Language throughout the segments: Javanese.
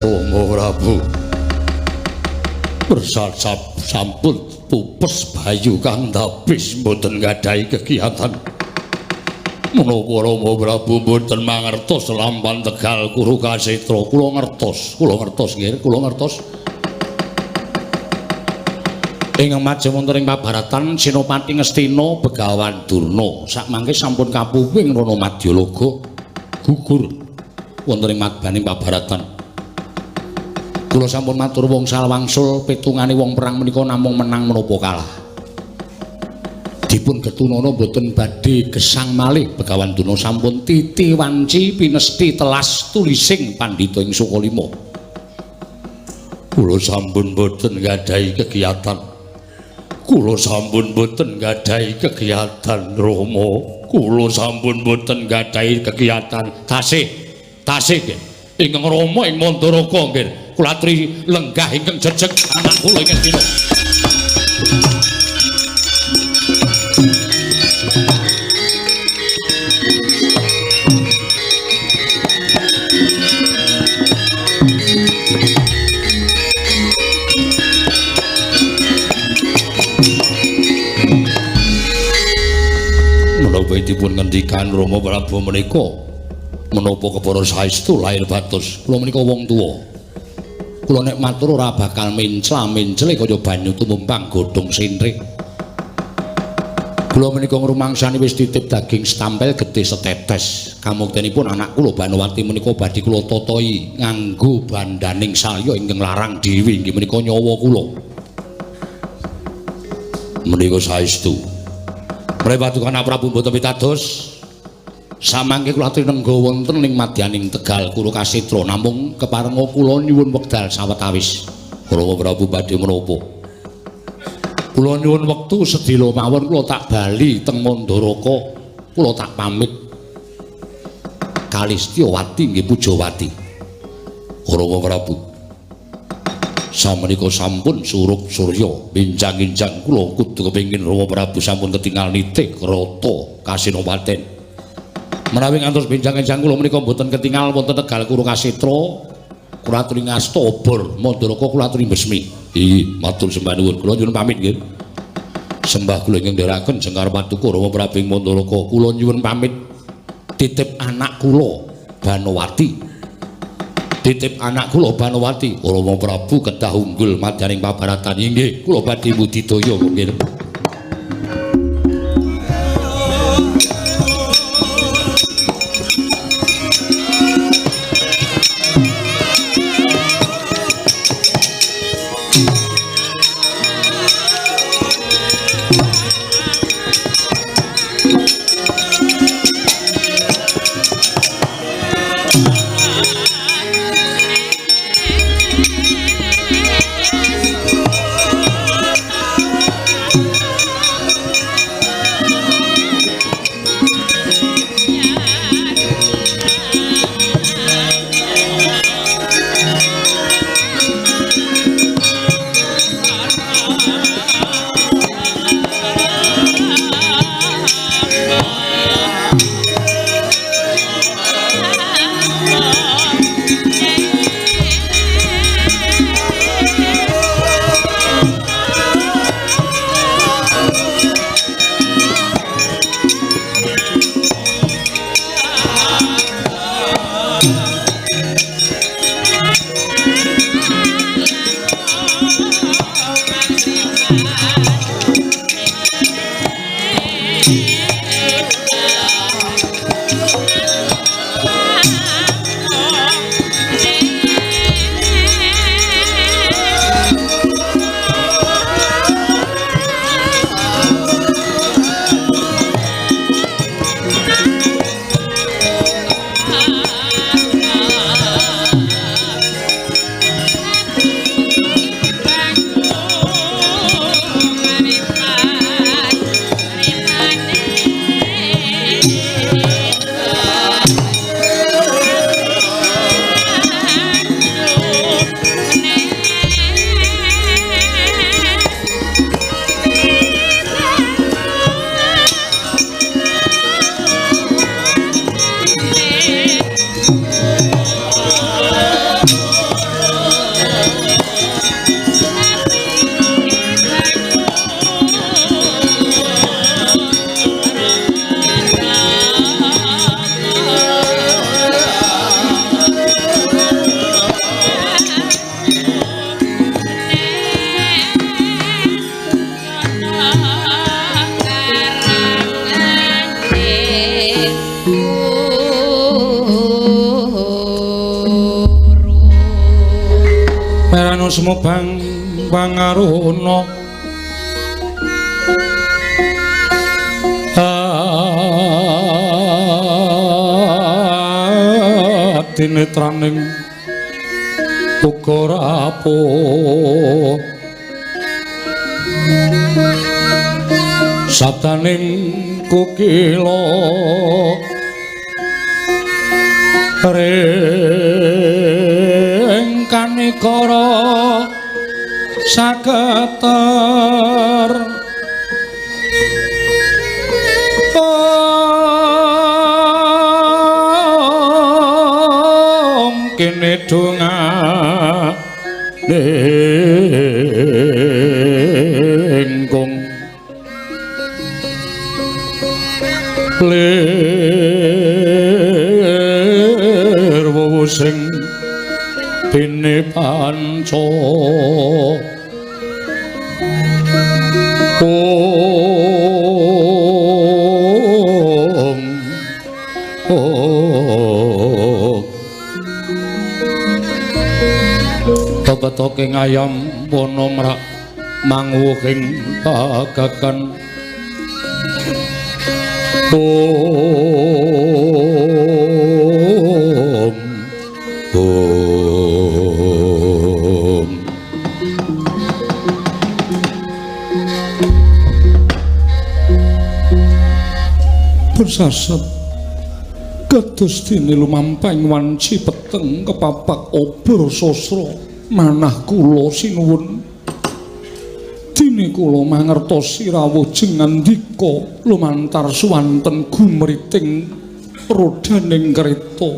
Rama Prabu bersasap sampun pupus bayu kang tapis mboten nggadhahi kegiatan menapa Rama Prabu mboten mangertos lampan Tegal Kuru Kasetra kula ngertos nggih kula ngertos ing majeng wonten ing pabaratan Senopati Ngastina Begawan Durna sakmangke sampun kapuwing Rana Madyalaga gugur wonten ing madyaning pabaratan. Kula sampun matur wangsul wangsul pitungane wong perang menika namung menang menapa kalah. Dipun getunana boten badhe gesang malih Begawan Durna sampun titi wanci pinesti telas tulising pandhita ing Sukalima. Kula sampun boten nggadhahi kegiatan. Kula sampun boten nggadhahi kegiatan Rama. Kula sampun boten nggadhahi kegiatan tasih nggih. Ingkang Rama ing Mandaraka nggih. Kula aturi lenggah ingkang jejeg anak kula ing dina. Menapa dipun ngendikan Rama Prabu menika menapa kepara saestu lair batos kula menika wong tuwa. Kula nek matur ora bakal mencla-mencele kaya banyu tumumpang godhong sintrik. Kula menika ngrumangsani wis titip daging stampel getih setetes. Kamuktenipun anak kula Banowati menika badhe kula totohi nganggo bandaning salya ingkang larang dewi inggih menika nyawa kula. Menika saestu. Prepatukan Prabu Mbata pitados samangke kula aturi nengga wonten ing madyaning Tegal Kuru Kasetra namung keparenga kula nyuwun wekdal sawetawis Rama Prabu badhe menapa kula nyuwun wektu sedhela mawon kula tak bali teng Mandaraka kula tak pamit Kalistyawati nggih Pujawati Rama Prabu samenika sampun suruk surya binjang-injang kula kudu kepengin Rama Prabu sampun ketingal nitih rata Kasenopaten. Menawi ngantos benjang-enjang kula menika mboten ketingal wonten Tegal Kuru Kasetra, kula aturi ngasta obor Mandaraka kula aturi besmi. Nggih, matur sembah nuwun. Kula nyuwun pamit nggih. Sembah kula ingkang ndherekaken Jengkar Paduka Rama Prabu ing Mandaraka, kula nyuwun pamit titip anak kula Banowati. Titip anak kula Banowati, Rama Prabu kedah unggul madyaning pabaratan inggih. Kula badhe budidaya nggih. Anu sumebang pangaruhna tinetraning uga rapuh sabdaning kukila ring kanikara saketer kene dongane engkung lir wuwu sing bene panca Betoke ngayam wana mrak manguhing pagagan bersasat kados dene lumampahing wanci peteng kepapak obor sastra manah kula sinuwun dene kula mangertosi rawuh jengandika lumantar suwanten gumriting rodaning kereta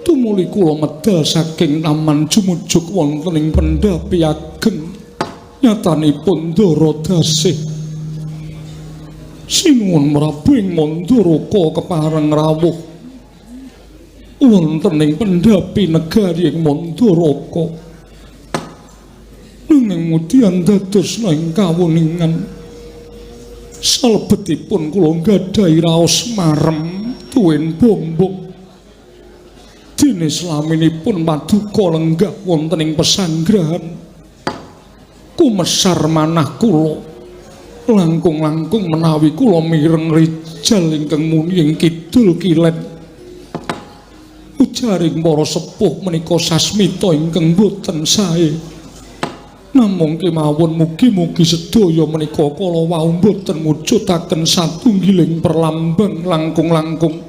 tumuli kula medal saking taman jumujuk wonten ing pendhapi ageng nyatanipun ndara dasih sinuwun Prabu ing Mandaraka kepareng rawuh wonten ing pendhapi negari ing Mandaraka nanging mudyan dados ing kawuningan salebetipun kula gadhahi raos marem tuwin bombong dene slaminipun paduka lenggah wonten ing pesanggrahan kumesar manah kula langkung-langkung menawi kula mireng rijal ingkang muni ing kidul kilen ujaring para sepuh menika sasmita ingkang boten sae namung kemawon mugi-mugi sedaya menika kala wau boten mujudaken satunggiling perlambang langkung-langkung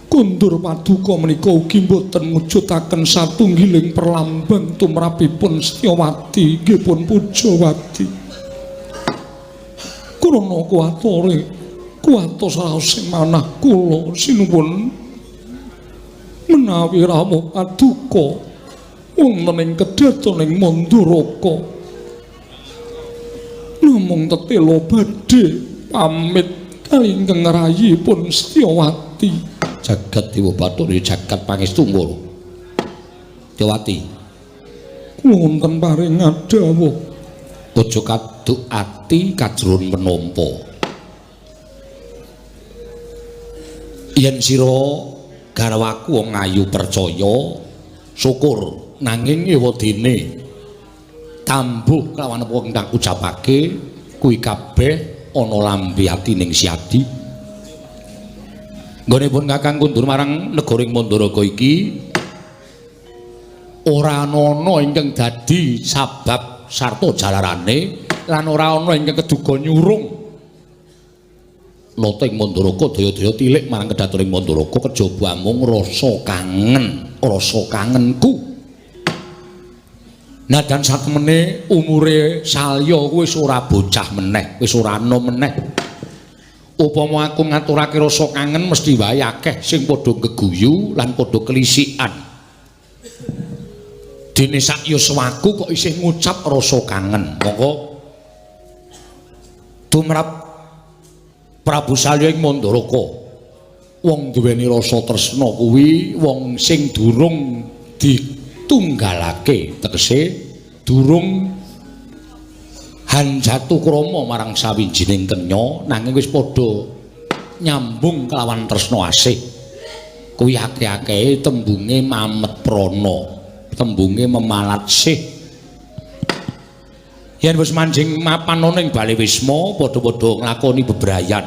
kundur paduka menika ugi boten mujudaken satunggiling perlambang tumrapipun Setyawati nggih pun Pujawati krana kuwatos raos sing manah kula sinuwun menawi rawuh paduka wonten ing kedatoning Mandaraka namung tetela badhe pamit kalingkang rayipun Setyawati jagat dewa baturi jagat pangestumbara Setyawati kula wonten paring dawuh aja kaduk ati kajrun menampa yen sira garwaku wong ayu percaya syukur nanging ewadene tambuh kelawan apa ingkang ucapake kuwi kabeh ana lambe atining Siadi nggonipun Kakang kundur marang negaring Mandaraka iki ora ana ingkang dadi sabab sarta jalarane lan ora ana ingkang keduga nyurung nata ing Mandaraka daya-daya tilik marang kedatoning Mandaraka kejaba mung rasa kangenku. Nadan satemene umure Salya wis ora bocah meneh, wis ora enom meneh. Upama aku ngaturake rasa kangen mesti wae akeh sing padha geguyu lan padha kelisikan. Dene sak yuswaku kok isih ngucap rasa kangen. Monggo tumrap Prabu Salya ing Mandaraka wong duweni rasa tresna kuwi wong sing durung ditunggalake tegese durung hanjatu krama marang sawijining kenya nanging wis padha nyambung kelawan tresna asih kuwi akeh-akehe tembunge mamet prana tembunge memalat sih. Yen wis manjing mapan ana ing Bale Wisma padha-padha nglakoni bebrayan.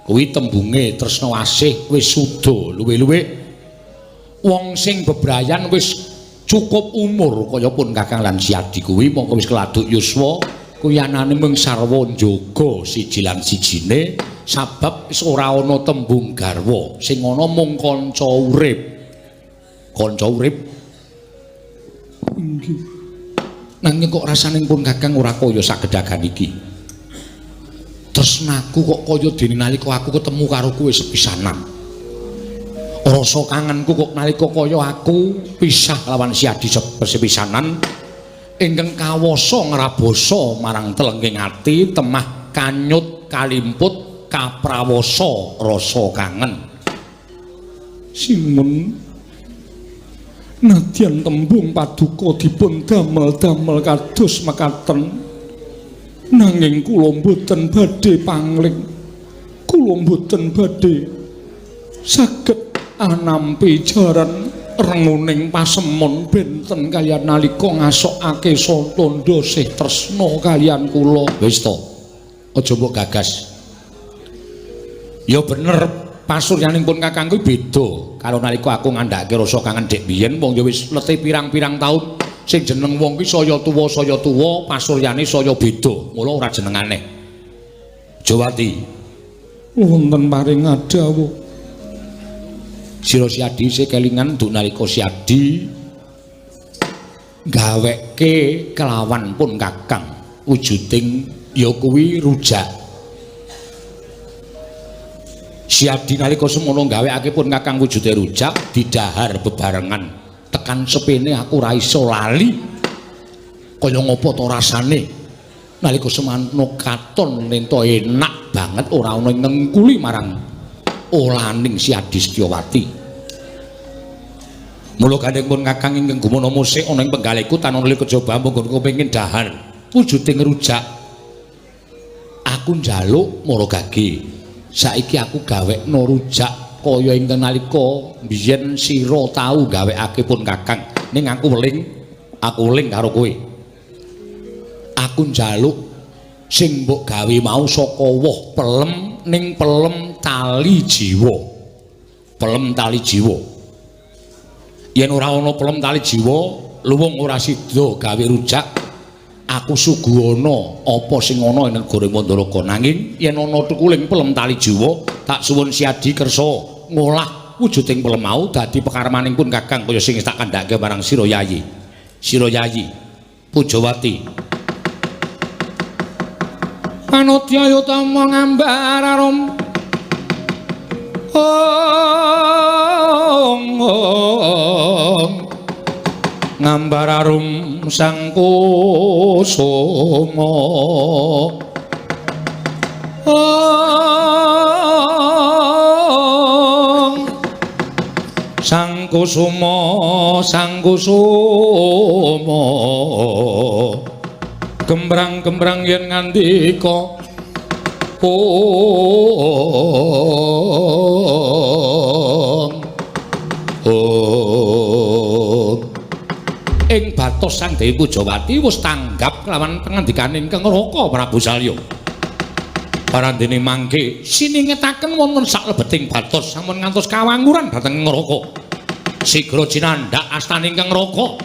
Kuwi tembunge tresna asih wis suda luwe-luwe. Wong sing bebrayan wis cukup umur kaya pun Kakang lan Siadi kuwi mongko wis keladuk yuswa kuwi anane mung sarwa njaga siji lan sijine sabab wis ora ana tembung garwa sing ana mung kanca urip. Kanca urip. Nggih. Nanging kok rasane pun Kakang ora kaya sagedagan iki. Tresnaku kok kaya dene nalika aku ketemu karo kowe sepisanan. Rasa kangenku kok nalika kaya aku pisah lawan Siadi sepisanan ingkang kawasa ngrabasa marang telenging ati temah kanyut kalimput kaprawasa rasa kangen. Simun nadyan tembung paduka dipun damel-damel kados mekaten nanging kula mboten badhe pangling kula mboten badhe saged anampi jaran renguning pasemon benten kaliyan nalika ngasokake Santandha sih tresna kaliyan kula. Wis to aja mbok gagas. Ya bener pasuryaning pun Kakang kuwi beda karo nalika aku ngandhake rasa kangen dek biyen wong ya wis letih pirang-pirang taun sing jeneng wong kuwi saya tuwa pasuryane saya beda mula ora jenengane Jawati wonten paring adawuh sira Siadi isih kelingan duk nalika Siadi gaweke kelawan pun Kakang wujuding ya kuwi rujak. Siadi nalika semono gawekake pun Kakang wujude rujak didahar bebarengan tekan sepene aku ora iso lali kaya ngopo to rasane nalika semono katon nento enak banget ora ana ngengkuli marang olaning Siadi Setyawati. Mula gandeng pun Kakang ingkang gumana musik ana ing penggaleku tanon li kejaba monggo kepengin dahar wujuding rujak. Aku njaluk mara gage saiki aku gawekno rujak kaya ingkang nalika biyen sira tau gawekake pun Kakang ning aku weling karo kowe. Aku njaluk sing mbok gawe mau saka woh pelem ning pelem tali jiwa. Pelem tali jiwa. Yen ora ana pelem tali jiwa, luwung ora sida gawe rujak. Aku suguhana apa sing ana ing negara Mandalaka nanging yen ana tukuling pelem tali jiwa tak suwun Siadi kersa ngolah wujuding pelem mau dadi pekarmaning pun Kakang kaya sing tak kandhake marang Sira Yayi. Sira Yayi Pujawati Panodya utama ngambar arum ngambar arum sang kusuma sang kusuma gembrang-gembrang yen ngandika ing batos Sang Dewi Pujawati wis tanggap kelawan pangandikaning Kang Raka Prabu Salya. Parandene mangke siningetaken wonten saklebeting batos sampun ngantos kawanguran dhateng Raka. Sigra cinandhak astaning Kang Raka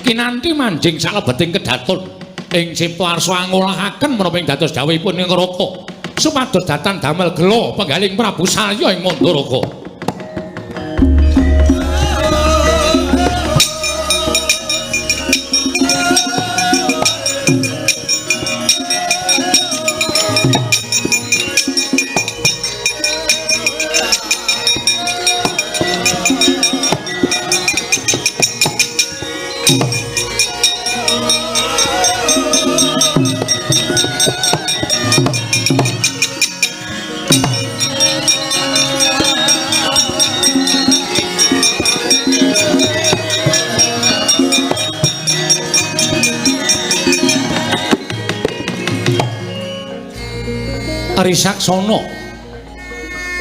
kinanthi manjing saklebeting kedaton ing cipta arsa ngolahaken menapa ing dados dawuhipun Kang Raka supados datan damel gela penggaling Prabu Salya ing Mandalaka. Risaksana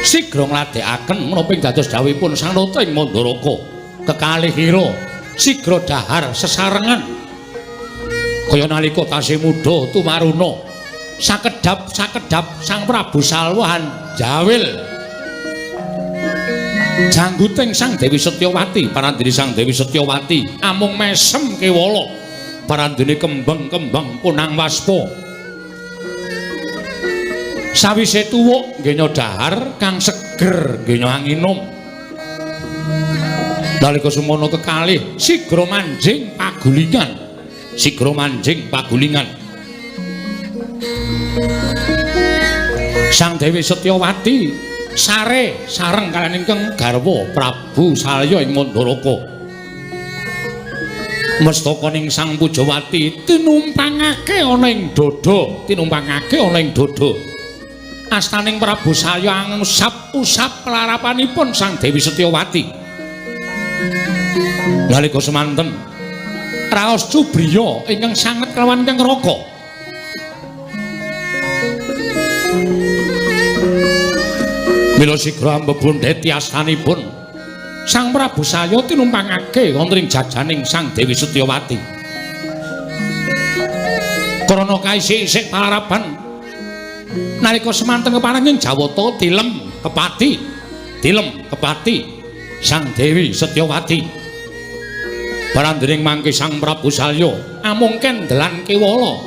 sigra ngladekaken menapa ing dados dawuhipun Sang Rata ing Mandalaka kekalih kira sigra dahar sesarengan kaya nalika tasih muda tumaruna sakedhap Sang Prabu Salwahan jawil jangguting Sang Dewi Setyawati parandene Sang Dewi Setyawati amung mesem kewala parandene kembang-kembang punang waspa sawise tuwuk nggenya dahar kang seger nggenya anginum nalika semono kekalih sigra manjing pagulingan Sang Dewi Setyawati sareng kaliyan ingkang garwa Prabu Salya ing Mandaraka mestakaning Sang Pujawati tinumpangake ana ing dada astaning Prabu Salya ngusap-usap kelarapanipun Sang Dewi Setyawati nalika semanten raos Cubriya ingkang sanget kelawan ingkang raga mila sigra mbebondheti astanipun Sang Prabu Salya tinumpangake wonten ing jajaning Sang Dewi Setyawati krana kaisih-isih palarapan nalika semanten keparenging Jawata tilem kepati Sang Dewi Setyawati barandering mangke Sang Prabu Salya amung kendelan kiwala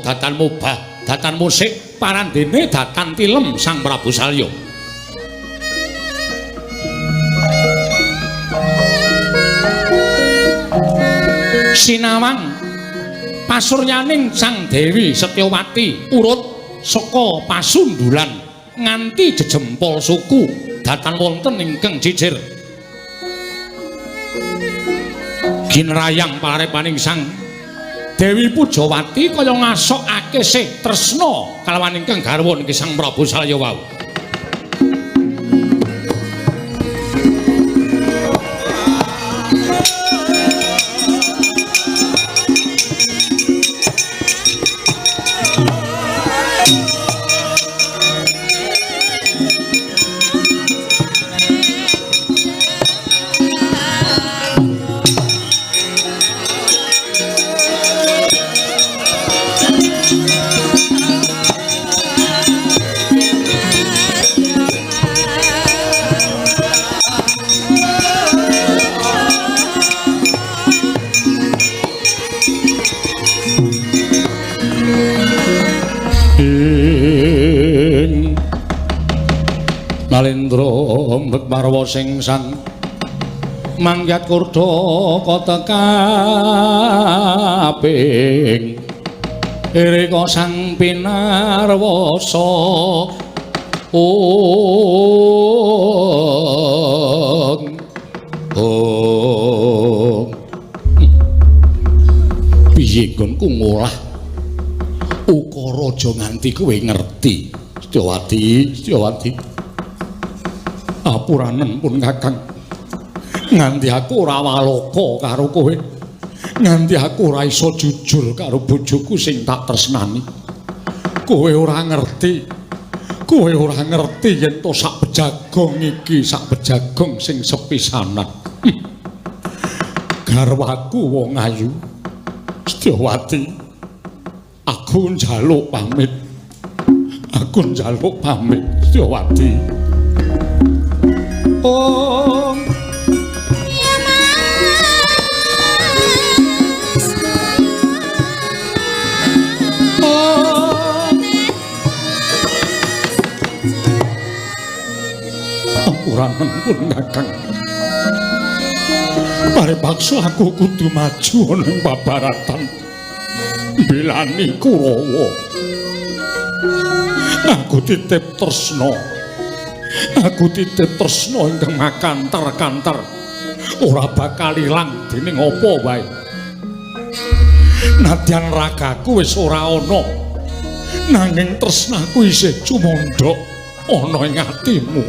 datan mubah datan musik parandene datan tilem Sang Prabu Salya sinawang pasuryaning Sang Dewi Setyawati urut saka pasundulan nganti jejempol suku datan wonten ingkang jijir ginrayang parepaning Sang Dewi Pujawati kaya ngasokake sih tresna kalawan ingkang garwa niki Sang Prabu Salya wau Nalendra mbek marwa sing sang mangyat kurda katekaping irika sang pinarwasa piye nggonku ngolah ukara aja nganti kowe ngerti Setyawati apuranen pun Kakang nganti aku ora waloka karo kowe nganti aku ora iso jujur karo bojoku sing tak tresnani kowe ora ngerti yen to sak bejagong iki sak bejagong sing sepisanan garwaku wong ayu Setyawati aku njaluk pamit Setyawati Oh ya Mas apuranen pun Kakang paripaksa aku kudu maju ana ing babaratan belani Kurawa aku titip tresna ingkang makantar-kantar ora bakal ilang dening apa wae nadyan ragaku wis ora ana nanging tresnaku isih cumondhok ana ing atimu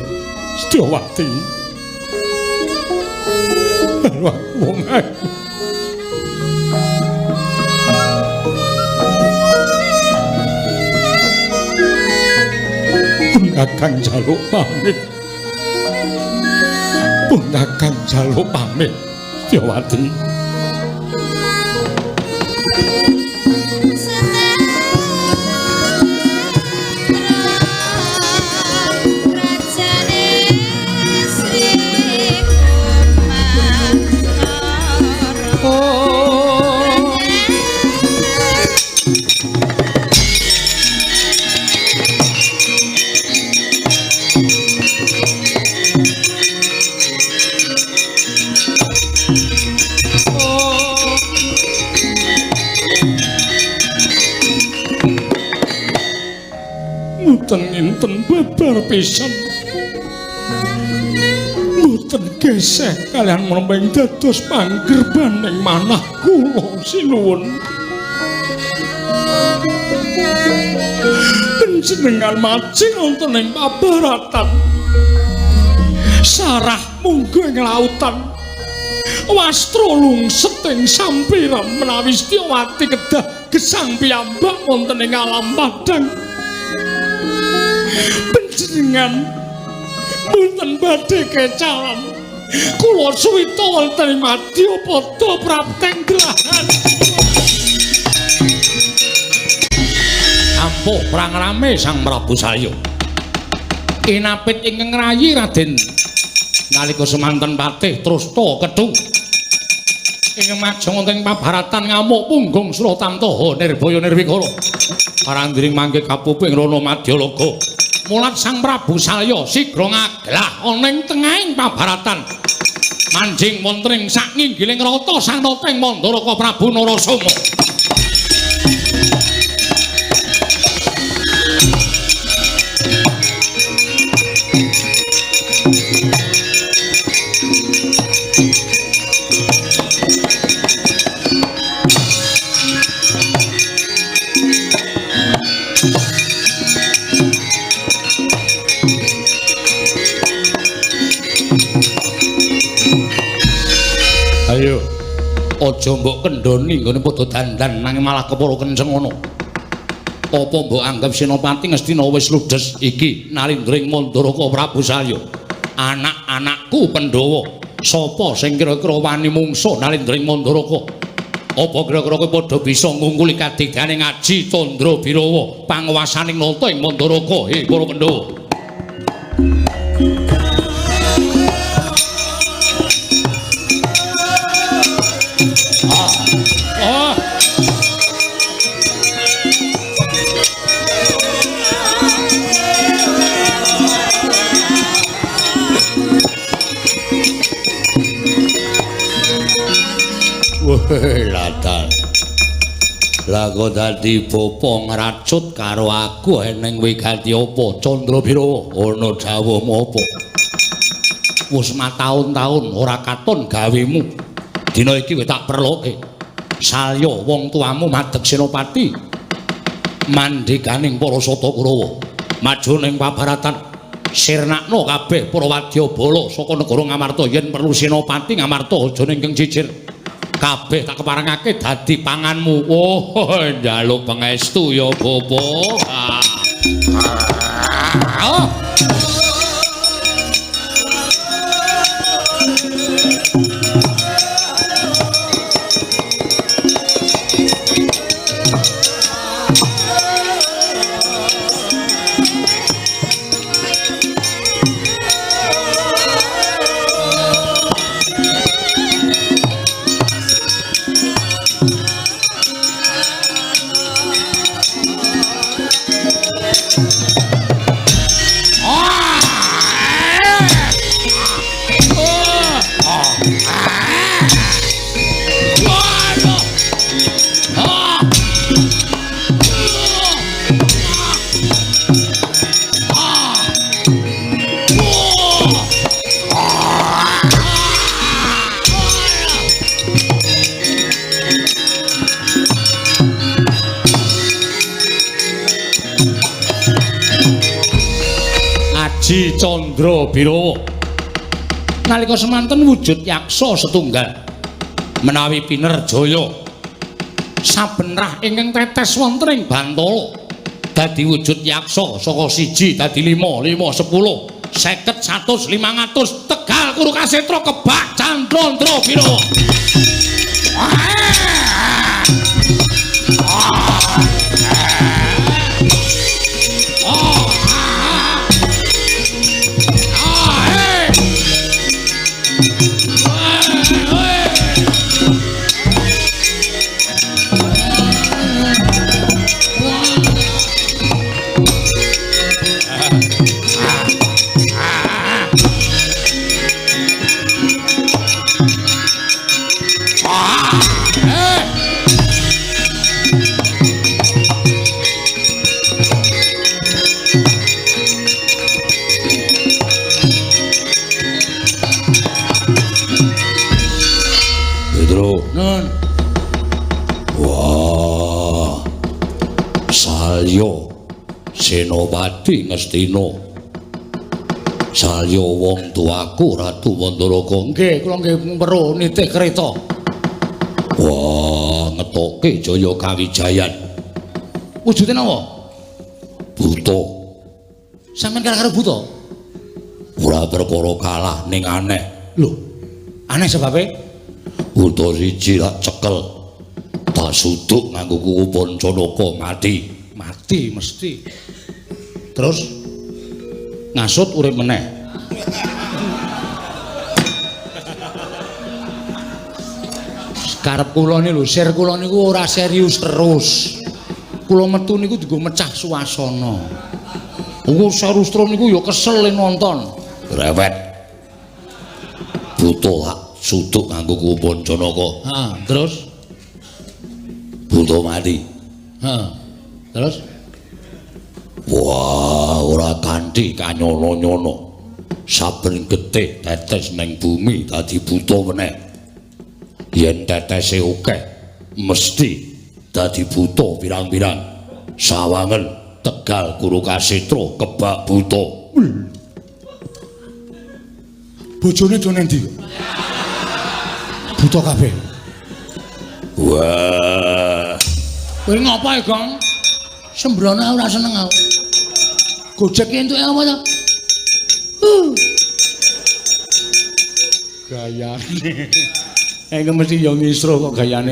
Setyawati wong ayu Kakang jaluk pamit mung Kakang njaluk pamit Setyawati. Enten babar pisan mboten geseh kalian menembeng dados panggerbaning manah kula sinuwun panjenengan majeng wonten ing pabaratan sarah munggo ing lautan wastra lungset ing sampiran menawi Setyawati kedah gesang piyambak wonten ing alam padang panjenengan mboten badhe kecalan kula suwita wonten ing Madyapada prapteng gelahan ampuh perang rame Sang Prabu Salya inapit ingkang rayi Raden nalika semanten patih Trusna Kedhu ingkang majeng wonten ing pabaratan ngamuk punggung Suratamtaha Nirbaya Nirwikara parandiring mangke kapuping Rana Madyalaga mulat Sang Prabu Salya sigra ngaglah ana ing tengahing pabaratan manjing wonten ing saknginggiling rata sang Nateng Mandaraka Prabu Narasoma ayo aja mbok kendhoni nggone padha dandan nanging malah kepara kenceng ngono apa mbok anggap Senopati Ngastina wis ludes iki nalindring Mandaraka Prabu Salya anak-anakku Pandhawa sapa sing kira-kira wani mungsuh nalindring Mandaraka apa kira-kira kowe padha bisa ngungkuli kadigane ngaji Candra Birawa panguwasaning nata ing Mandaraka para Pandhawa Latan lah kok dadi bapa ngracut karo aku eneng wigati apa Candra Birawa ana dawuhmu apa wis mataun-taun ora katon gawemu dina iki wis tak perloke Salya wong tuamu madheg Senopati mandhikaning para Sata Kurawa maju ning pabaratan sirnakna kabeh para wadyabala saka negara Ngamarta yen perlu Senopati Ngamarta aja ning keng jijir kabeh tak keparengake dadi panganmu. Oh, njaluk pangestu ya, Bapa. Candra Birawa nalika semanten wujud yaksa setunggal menawi pinerjaya saben rah ingkang tetes wonten ing Bantala dadi wujud yaksa saka 1 dadi 5, 5 10 50 100 500 Tegal Kuru Kasetra kebak Candra Biro. Wah, Salya Senopati Ngastina. Salya wong tuaku Ratu Wandaraka. Nggih, kula nggih weruh nitih kreta. Wah, ngetoke Jaya Kawijayan. Wujude napa? Buta. Sampeyan karo buta? Ora perkara kalah ning aneh. Lho, aneh sebabe? Buta siji rak cekel. Tak suduk nganggo kuku Pancanaka mati. Mati mesti. Terus ngasut urip meneh. Karep kula niku lho, sir kula niku ora serius terus. Kula metu niku dienggo mecah suasana. Wong serius terus niku ya kesel nonton. Rewet. Buta tak suduk nganggo kuku Pancanaka. Heeh, terus buta mati. Heeh. Terus wah, ora kanthi kanyono-nyono. Saben getih tetes ning bumi dadi buta meneh. Yen tetese akeh mesti dadi buta pirang-pirang. Sawangen Tegal Kuru Kasetra kebak buta. Bojone do nang ndi? Buta kabeh. Wah. Kowe ngapa e, Gong? Sembrana ora seneng aku. Gojek entuke apa to? Gayane. Engko mesti yo ngisruh kok gayane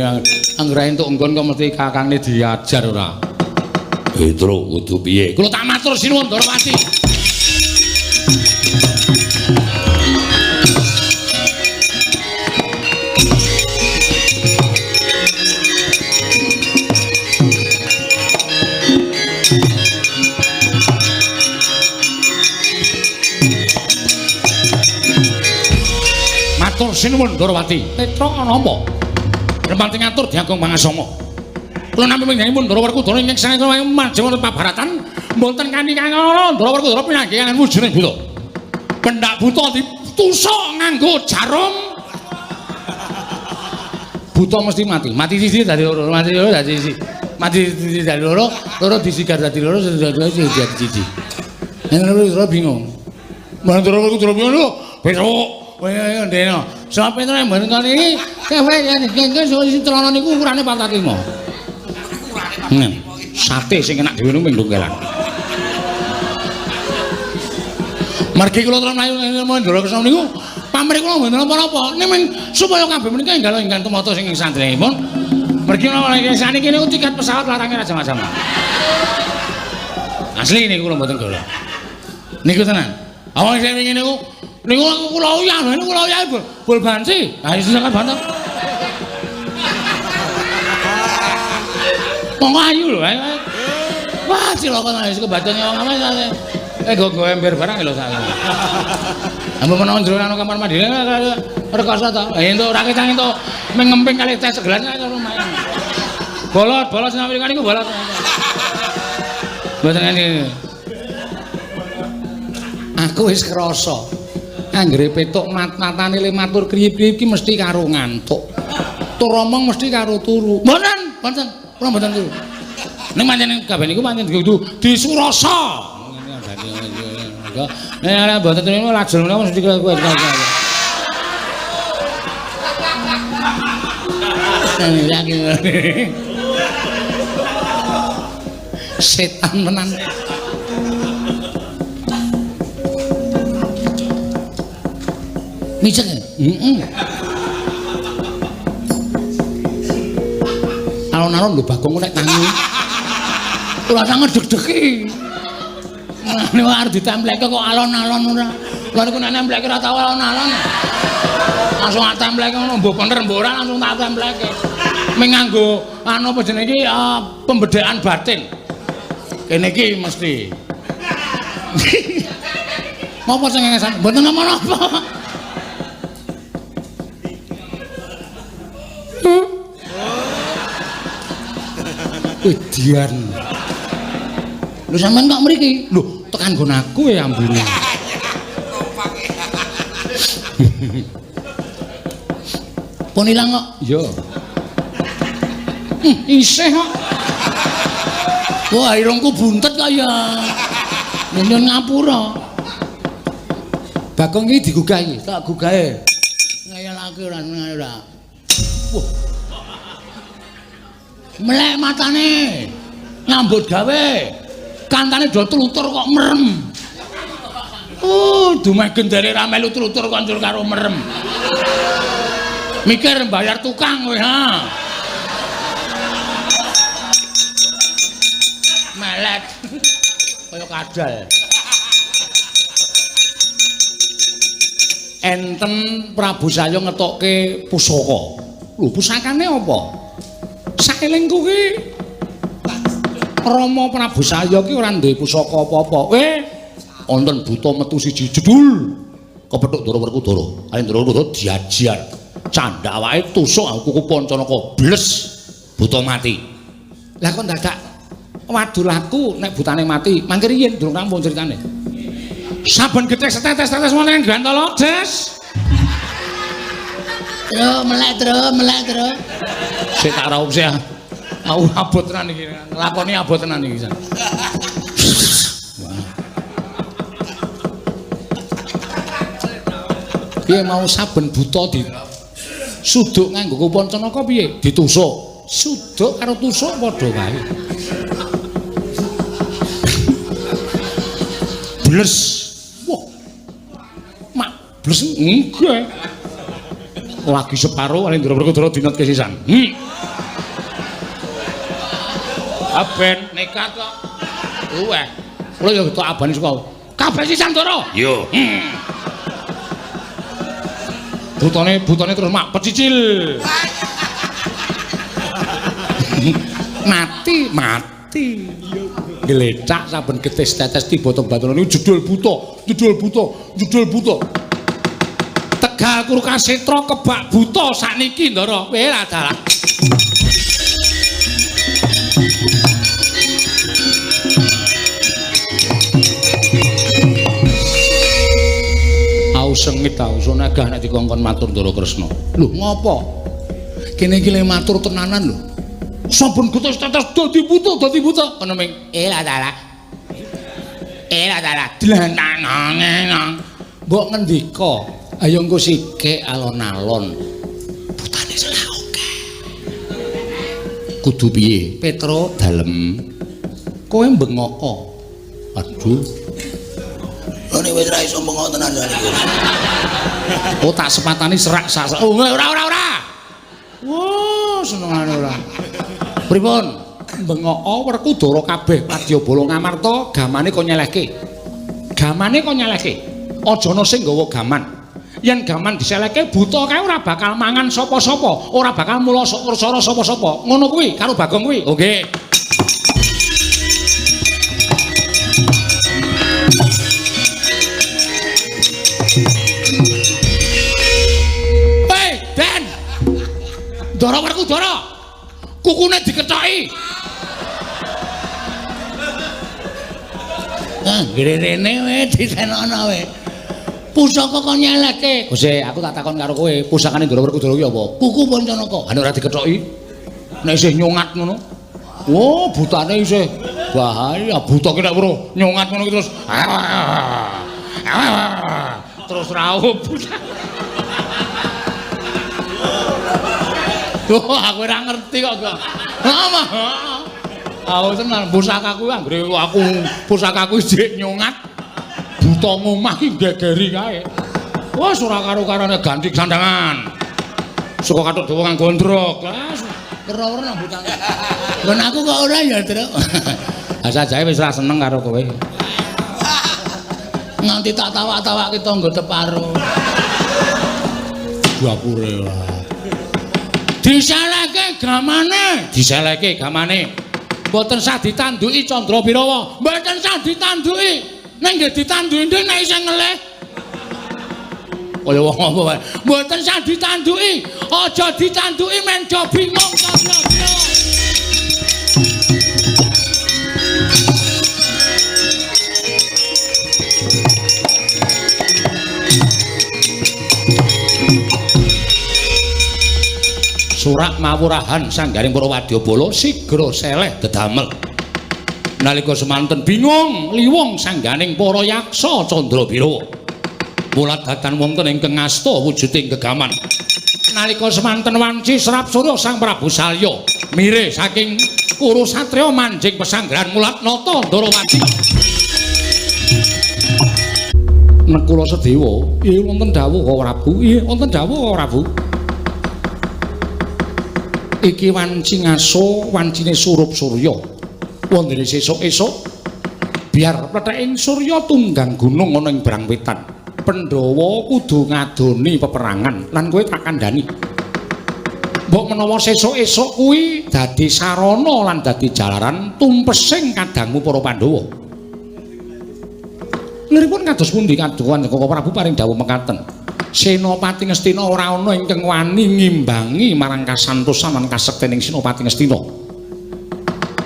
anggere entuk nggon kok mesti kakangne diajar ora. Petro kudu piye? Kula tak matur sinuwun Darawati. Matur sinuwun Darawati. Petra ana apa? Rempati ngatur Diagung Mangasanga. Kula nampi panjenenganipun Ndara Werkudara ingkang sanget majeng wonten pabaratan mboten kanthi kangana Ndara Werkudara pinanggih kangen wujuning buta. Pendak buta ditusuk nganggo jarum. Buta mesti mati. Mati siji dadi loro, mati loro dadi siji. Mati siji dadi loro, loro disigar dadi loro, dadi siji. Ndara Werkudara bingung. Ndara Werkudara bingung lho, besok Wah, ndeno. Sampe tenan mboten kali iki kewe yen sing celana niku ukurane 4 cm. Sate sing enak dhewe niku ping dongkelan. Margi kula terus mlayu Ndara Kresna niku pamrih kula mboten apa-apa. Ning supaya kabeh menika enggal ingkang tumata sing sandrenipun. Margi kula saniki niku tiket pesawat larange Raja Majapahit. Asli niku kula mboten golek. Niku tenan. Awang sing wingi niku kula uyah, bol banci. Ha iso kan banter. Monggo ayu lho. Wah, cilaka wis kebatane wong awake. Go ember barang lho sak. Ampun menawa jero nang kamar mandi rekoso to. Entuk ora ketang entuk mengemping kali teh segelas karo main. Bolot sinambi niku bolot. Mboten ngene. Aku wis krasa. Anggere petuk matane le matur kriyip-kriyip ki mesti karo ngantuk. Tur omong mesti karo turu. Mboten, kula mboten turu. Ning pancen kabeh niku pancen kudu disurasa. Nek mboten turu lajeng menawa mesti kowe. Setan menan. Micek. Heeh. Alon-alon lho Bagong nek tangi. Ora sanget deg-degi. Nek arep ditempleke kok alon-alon ora. Lah niku nek nempleke ora tau alon-alon. Langsung tak templeke ngono mbok bener mbok ora langsung tak templeke. Ming nganggo anu apa jenenge iki pembedaan batin. Kene iki mesti. Ngopo sing ngesan? Mboten napa-napa. Dian. Lho sampean kok mriki? Lho, tekan nggon aku ya ambune. Pun ilang kok? Iya. Isih kok. Wah, irungku buntet kok ya. Nyun ngapura. Bagong iki digugah iki, tak gugahe. Ngayalake ora ora. Wah. Melek matane. Nyambut gawe. Kantane do tlutur kok merem. Dumeh gendere ra melu tlutur kok njur karo merem. Mikir bayar tukang kowe ha. Melek. Kaya kadal. Enten Prabu Salya ngetokke pusaka. Lho, pusakane apa? Saelingku ki Rama Prabu Salya ki ora duwe pusaka apa-apa. Wonten buta metu siji jedul. Kepethuk Ndara Werkudara. Ayo Ndara Werkudara diajar. Candhak awake tusuk kuku Pancanaka bles buta mati. Lah kok dadak wadulaku nek butane mati. Mangke riyen durung rampung critane. Saben gethek setetes-tetes wonten Gantala, Des. Melek, Tru. Sik tak raup sih. Aku abot tenan iki. Nglakoni abot tenan iki. Piye mau saben buta di suduk nganggo Pancanaka piye? Ditusuk. Suduk karo tusuk padha wae. Bles. Wah. Mak bles enggak. Lagi separo ale Ndara Werkudara dinetke sisan. Aben nekat kok. Weh. Kula ya tok abane saka. Kabeh sisan Ndara. Yo. Butane terus mak pecicil. Mati. Glecak saben getes tetes tiba teng Batara niku jedul buta. Tegal Kurkasetra kebak buta sakniki Ndara. Lah dalah. Sengit tau sunagah nek dikongkon matur Ndara Kresna. Lho ngopo? Kene iki le matur tenanan lho. Saben getes tetes dadi buta. Ngono ming. Lah dalah. Dlananane. Mbok ngendika, ayo engko sikik alon-alon. Butane salah oke. Kudu piye? Petro dalem. Kowe bengoko. Aduh. Nek wis ra iso bengok tenan iki. Oh tak sepatani serak sak. Oh ora. Wah, senengane ora. Pripun? Bengok Werkudara kabeh Wadyabala ngamarta gamane kok nyelehke. Aja ana sing nggawa gaman. Yen gaman diselehke buta kae ora bakal mangan sapa-sapa, ora bakal mula sursara sapa-sapa. Ngono kuwi karo Bagong kuwi. Oh nggih. Ndara Werkudara. Kukune dikethoki. Rene wae disenokno wae. Pusaka kok nyelehke. Gusti, aku tak takon karo kowe, pusakane Ndara Werkudara kuwi apa? Kuku Pancanaka. Ha nek ora dikethoki. Nek isih nyungat ngono. Oh, butane isih bahaya. Buta ki nek weruh nyungat ngono terus. Terus raup. Oh, aku ora ngerti kok. Lama. Aku tenan pusakaku anggere aku pusakaku jek nyungat. Buta ngomah ki gegeri kae. Wes ora karo-karone ganti sandangan. Suka kathok dawa kang gondrok. Lah kero-kero nambutang. Lan aku kok ora ya, Tru. Sajae wis ra seneng karo kowe. Nganti tak tawak-tawake tangga teparo. Gapure lah. Diseleke gamane. Mboten sah ditanduki Candra Birawa. Mboten sah ditanduki. Nek nggih ditanduki nek isih ngelih. Kaya wong apa wae. Mboten sah ditanduki. Aja ditanduki men do bingung Candra Birawa. Surak mawurahan sanggaring para wadyabala sigra seleh dedamel. Nalika semanten bingung liwung sangganing para yaksa Candra Birawa. Mula datan wonten ingkang ngasta wujuding gegaman. Nalika semanten wanci Serap Surya Sang Prabu Salya mirih saking Kurusatriya manjing pesanggrahan mulat nata Ndarawati. Nekula Sedewa, iya wonten dawuh kok Prabu, iya wonten dawuh kok Prabu. Iki wanci ngaso wancine surup surya wondene sesuk-esuk biar pletheking surya tunggang gunung ana ing Brang Wetan Pandhawa kudu ngadoni peperangan lan kowe tak kandhani mbok menawa sesuk-esuk kuwi dadi sarana lan dadi jalaran tumpesing kadangmu para Pandhawa liripun kados pundi kaduhan Koko Prabu paring dawuh mekaten Senopati Ngastina ora ana ingkang wani ngimbangi marang kasantosan lan kasektening Senopati Ngastina.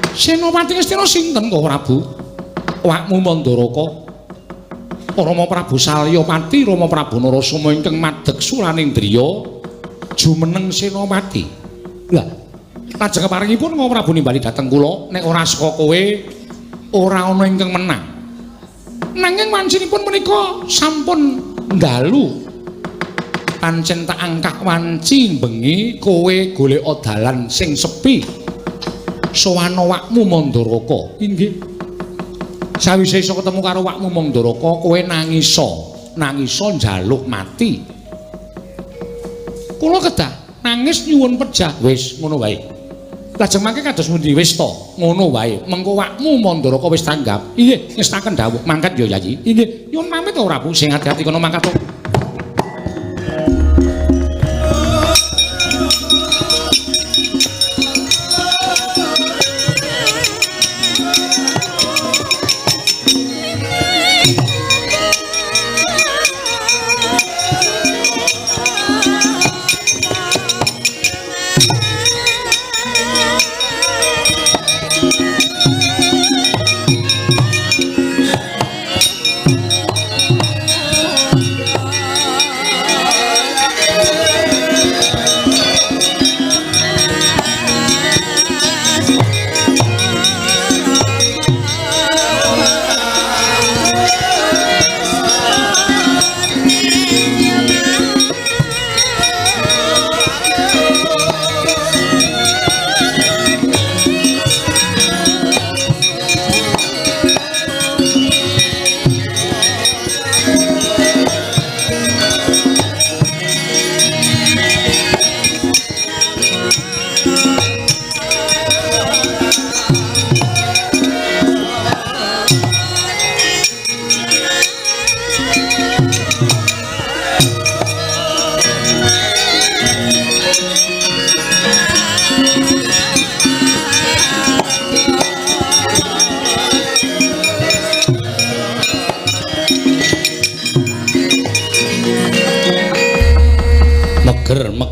Senopati Ngastina sinten kok Prabu? Wakmu Mandaraka. Rama Prabu Salyapati, Rama Prabu Narasoma ingkang madheg suraning driya jumeneng Senopati. Lah, lajeng keparingipun Koko Prabu nimbali dhateng kula nek ora saka kowe ora ana ingkang menang. Nanging wancinipun menika sampun ndalu. Pancen tak angkah wanci bengi kowe golek dalan sing sepi sowan awakmu Mandaraka inggih sawise iso ketemu karo awakmu Mandaraka kowe nangisa njaluk mati kula kedah nangis nyuwun pejah wis ngono wae lajeng mangke kados pundi wis to ngono wae mengko awakmu Mandaraka wis tanggap inggih ngestaken dawuh mangkat ya Yayi inggih nyuwun pamit to Prabu sing ati-ati kono mangkat to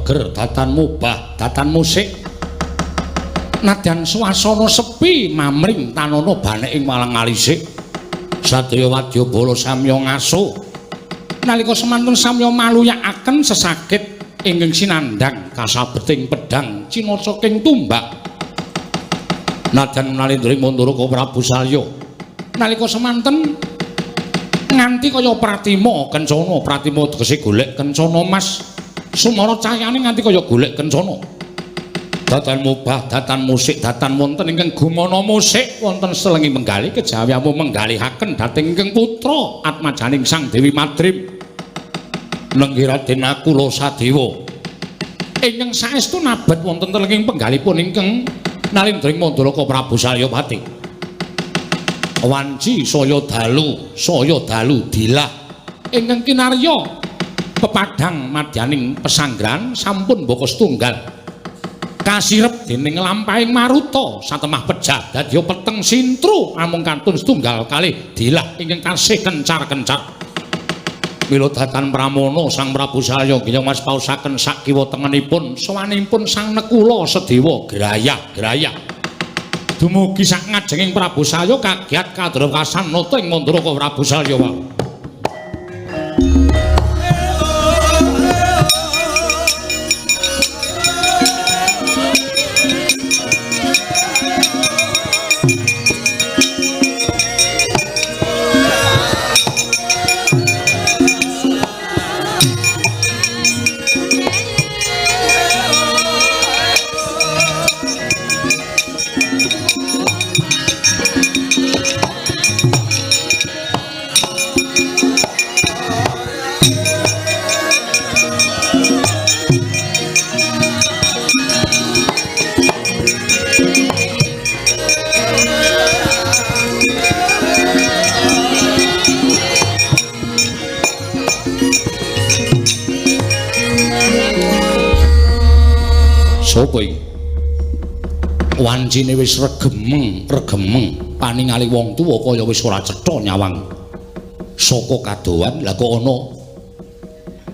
meger datan mubah datan musik nadyan swasana sepi mamring tanana baneking malang alisik sadaya wadyabala samya ngaso nalika semanten samya maluyakaken sesakit ingkang sinandhang kasabeting pedhang cina saking tumbak nadyan nalindring Mandaraka Prabu Salya nalika semanten nganti kaya pratima kencana pratima tegese golek kencana mas sumara cahyaning nganti kaya golek kencana datan mubah datan musik datan wonten ingkang gumana musik wonten selenging menggali kejawiamu menggalihaken dhateng ingkang putra atmajaning Sang Dewi Madrim Nenggih Raden Nakula Sadewa ingkang saestu nabat wonten telenging penggalipun ingkang nalindring Mandalaka Prabu Salyapati. Wanci saya dalu dilah ingkang kinarya pepadhang madyaning pesanggrahan sampun mbaka setunggal kasirep dening lampahing maruta satemah pejah dadya peteng sintru amung kantun setunggal kalih dilah ingkang tasih kencar-kencar. Mila datan Pramana Sang Prabu Salyangya mas pausaken sak kiwa tengenipun sawanipun Sang Nekula Sedewa grayah-grayah. Dumugi sak ngajenging Prabu Salya kagiat kadra kasanata ing Mandalaka Prabu Salya. Sapa iki? Wancine wis regemeng paningali wong tuwa kaya wis ora cetha nyawang. Saka kadowan lha kok ana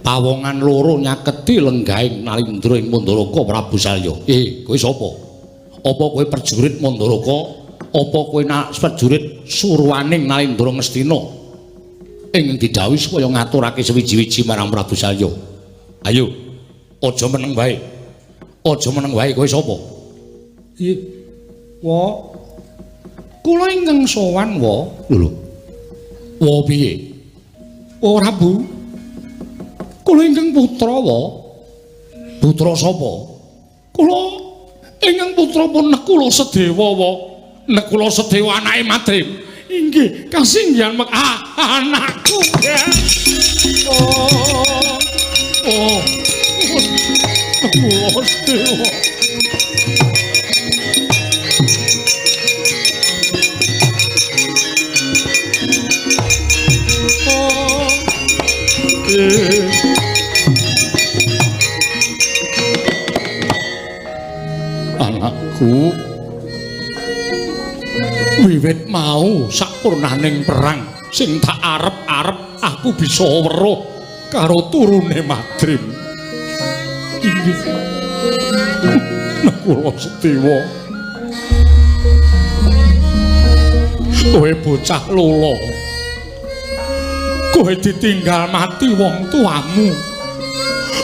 pawongan loro nyaketi lenggahing nalindra ing Mandalaka Prabu Salya. Kowe sapa? Apa kowe prajurit Mandalaka? Apa kowe prajurit surwaning nalindra Ngastina? Ing didhawuhi supaya ngaturake sewiji-wiji marang Prabu Salya. Ayo, aja meneng wae. Aja meneng wae kowe sapa? Wa kula ingkang sowan wa. Lho. Wa piye? Ora Bu. Kula ingkang putra wa. Putra sapa? Kula ingkang putra pun Nekula Sedewa wa. Nekula Sedewa anake Madrim. Inggih, kasinggihan anakku. Oh. Nekula Sedewa. Anakku, wiwit mau sapurnaning perang sing tak arep-arep aku bisa weruh karo turune Madrim. Inggih. Nekula Sedewa. Kowe bocah lolo. Kowe ditinggal mati wong tuamu.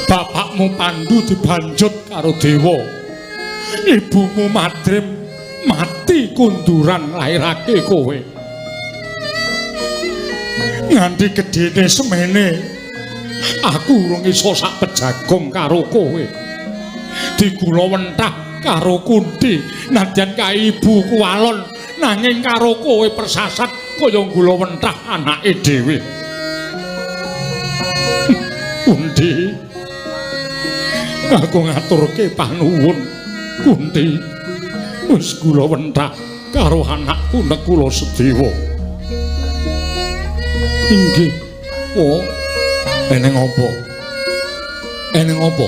Bapakmu Pandhu dibanjut karo dewa. Ibumu Madrim mati kunduran lairake kowe. Nganti gedene semene aku urung iso sak pejagong karo kowe. Digula wentah karo Kunti nadyan kae ibuku alon nanging karo kowe persasat kaya gula wentah anake dhewe. Kunti, aku ngaturke panuwun Kunti wis gula wentah karo anakku Nekula Sedewa. Inggih. Oh, eneng apa? Eneng apa?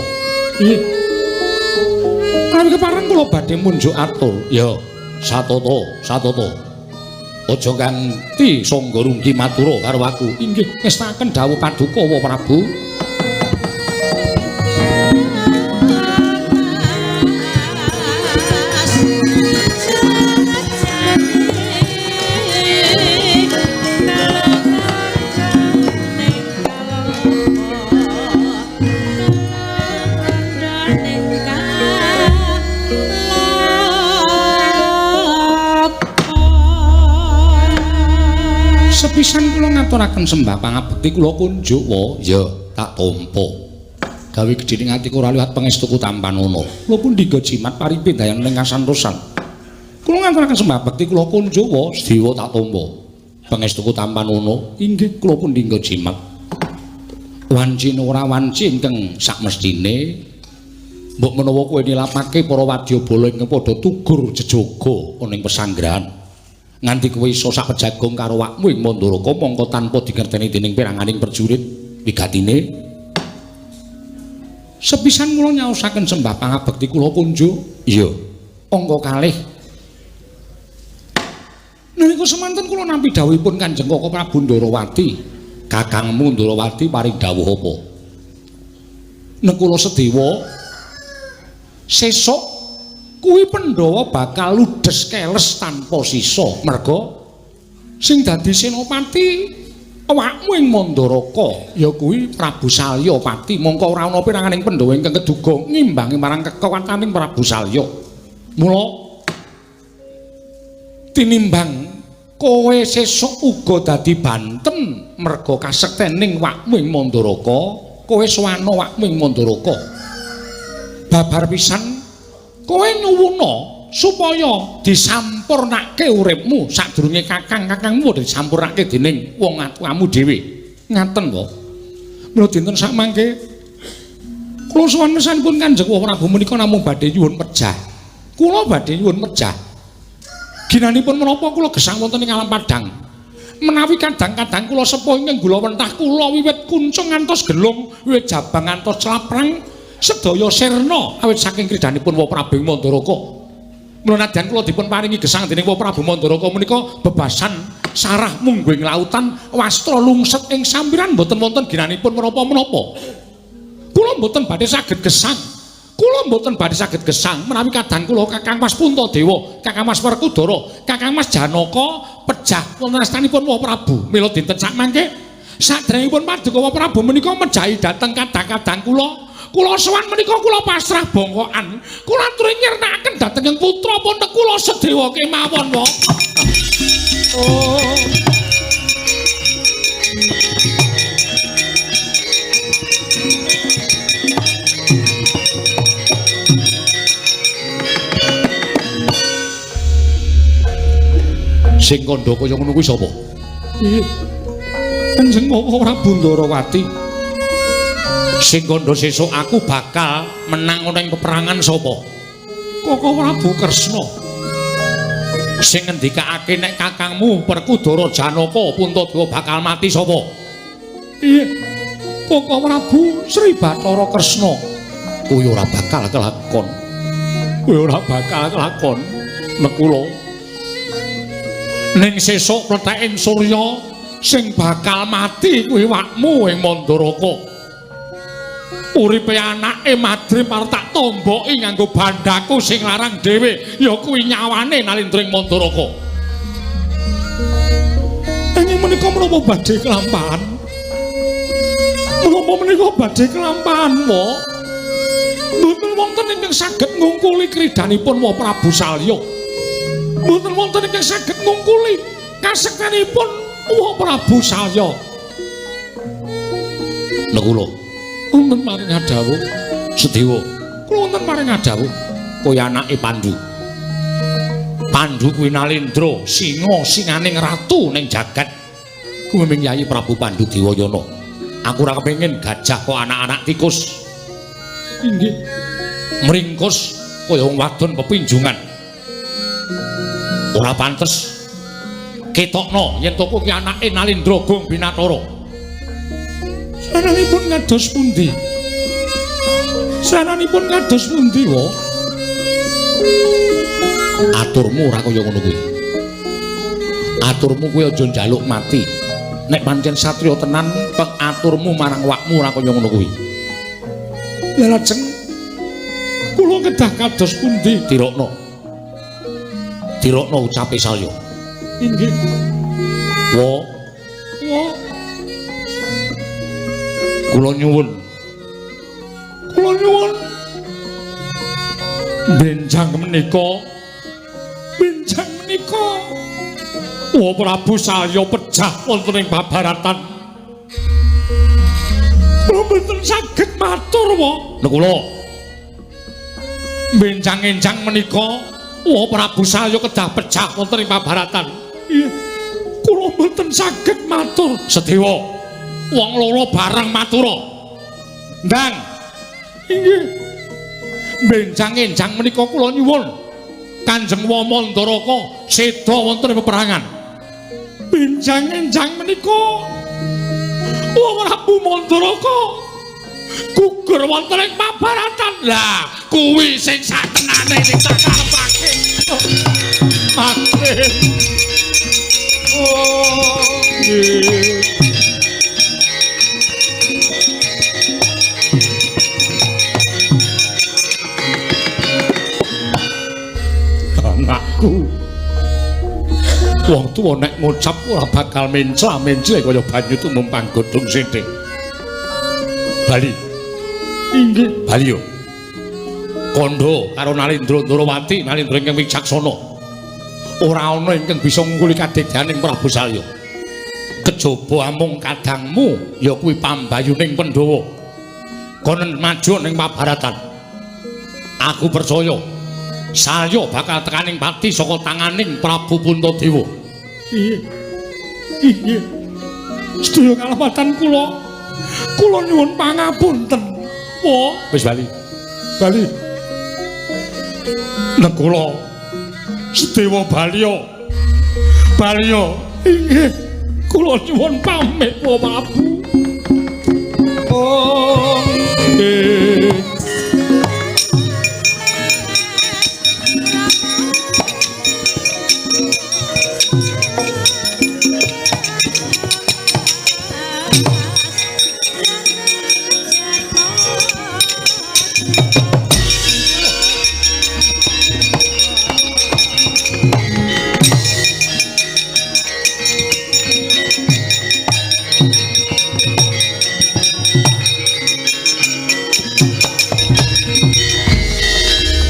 Kawi kepareng kula badhe munjuk atur. Ya, satata. Aja kanthi sangga rungki matura karo aku. Inggih, ngestaken dawuh Paduka wa Prabu. Sepisan kula ngaturaken sembah pangabekti kula kunjuk wa ya tak tampa. Gawe gedhening ati ora liwat pangestuku Tampanana. Kula pun dinggo jimat paripe dayang ning kasantosan. Kula ngaturaken sembah bekti kula kunjuk wa Sedewa tak tampa. Pangestuku Tampanana inggih kula pun dinggo jimat. Wanci ora wanci ingkang sakmestine mbok menawa kowe nilapake para wadyabala ing padha tugur jejaga ana ing pesanggrahan nganti kowe iso sak pejagong karo wakmu ing Mandaraka mongko tanpa dingerteni dening piranganing prajurit wigatine sepisan kula nyaosaken sembah pangabekti kula punjo iya angka kalih nalika semanten kula nampi dawuhipun Kanjeng Koko Prabu Ndarawati Kakangmu Ndarawati paring dawuh apa? Nek kula sedewa sesuk kuwi Pandhawa bakal ludes keles tanpa sisa. Merga sing dadi senopati awakmu ing Mandaraka ya kuwi Prabu Salyapati. Mongko ora ana piranganing Pandhawa ingkang keduga ngimbangi marang kekuwataning Prabu Salya. Mula tinimbang kowe sesuk uga dadi banten merga kasektening wakmu ing Mandaraka kowe sowana wakmu ing Mandaraka babar pisan kowe nyuwuna supaya disampurnake uripmu sadurunge kakangmu disampurnake dening wong atuamu dhewe ngaten kok mula dinten sak mangke kula suwun mesanipun Kanjeng Prabu menika namung badhe nyuwun pejah kula badhe nyuwun pejah ginanipun menapa kula gesang wonten ing alam padang menawi kadang-kadang kula sepuh ing gula wentah kula wiwit kuncung ngantos gelung wiwit jabang ngantos celaprang sedaya sirna awit saking kridanipun Wa Prabu Mandaraka mula nadyan kula dipun paringi gesang dening Wa Prabu Mandaraka menika bebasan sarah mungguing lautan wastra lungset ing sampiran boten wonten ginanipun menapa-menapa kula boten badhe saged gesang kula mboten badhe saged gesang menawi kadang kula Kakang Mas Puntadewa, Kakang Mas Werkudara, Kakang Mas Janaka pejah wonten astanipun Wa Prabu. Mila dinten sak mangke sadèrèngipun paduka Wa Prabu menika mejahi dhateng kadang-kadang kula sowan menika kula pasrah bongkokan. Kula aturi nyernakaken dhateng ing putra pun kula sedewa kemawon wae. Oh. Sing kandha kaya ngono kuwi sapa? Nggih. Kanjeng Prabu Ndarawati. Sing kandha sesuk aku bakal menang ana ing peperangan sapa? Koko Prabu Kresna. Sing ngendikake nek kakangmu Werkudara Janaka Puntadewa bakal mati sapa? Iya. Koko Prabu Sri Bathara Kresna. Kuwi ora bakal kelakon. Kuwi ora bakal kelakon. Nek kula ning sesuk pleteking surya sing bakal mati kuwi wakmu ing Mandaraka. Uripe anake Madrim arep tak tomboki nganggo bandhaku sing larang dhewe ya kuwi nyawane Nalindra ing Mandaraka. Nanging menika menapa badhe kelampahan? Menapa menika badhe kelampahan, Wa? Mboten wonten ingkang saged ngungkuli kridanipun Wa Prabu Salya. Mboten wonten ingkang saged ngungkuli kasektenipun Wa Prabu Salya. Nek kula wonten maring adawuh Sedewa, kula wonten maring adawuh kaya anake Pandhu. Pandhu kuwi Nalindra, singa singaning ratu ning jagat. Kuwi ming Yayi Prabu Pandhu Dewayana. Aku ora kepengin gajah kok anak-anak tikus. Inggih. Mringkus kaya wong wadon pepinjungan. Ora pantes ketokno yen to kuwi anake Nalindra Gong Binatara. Saranipun kados pundi? Saranipun kados pundi, Wa? Aturmu ora kaya ngono kuwi. Aturmu kuwi aja njaluk mati. Nek pancen satriya tenan, aturmu marang wakmu ora kaya ngono kuwi. Lah lajeng kula kedah kados pundi, Dirokna? Dirokna ucape Salya. Inggih. Wa. Wa. Kula nyuwun. Kula nyuwun. Benjang menika. Benjang menika. Wa Prabu Salya pejah wonten ing babaratan. Kula mboten saged matur, Wa. Nek kula benjang-enjang menika Wa Prabu Salya kedah pejah wonten ing babaratan. Iya. Kula mboten saged matur, Sedewa. wong loro bareng matura. Ndang. Inggih. Benjang-enjang menika kula nyuwun Kanjeng Wamandaraka seda wonten ing peperangan. Benjang-enjang menika Prabu Mandaraka gugur wonten ing pabaratan. Lah, kuwi sing satenane sing tak karepake. Akhir. Oh, nggih. Anakku. Wong tuwa nek ngucap ora bakal mencla-mencle kaya banyu tumum panggodhong sithik. Bali. Inggih, Bali yo. Kandha karo Nalindra Ndarawati, Nalindra ingkang wicaksana. Ora ana ingkang bisa ngungkuli kadegdaning Prabu Salya. Kejaba amung kadangmu ya kuwi pambayuning Pandhawa. Konen maju ning pabaratan. Aku percaya Salya bakal tekaning pati saka tanganing Prabu Puntadewa. Iya. Sedaya kalepatan kula nyuwun pangapunten. Po, wis Bali. Negara Sedewa Balya. Inggih. Kula nyuwun pamit, Po Prabu. Oh, nggih.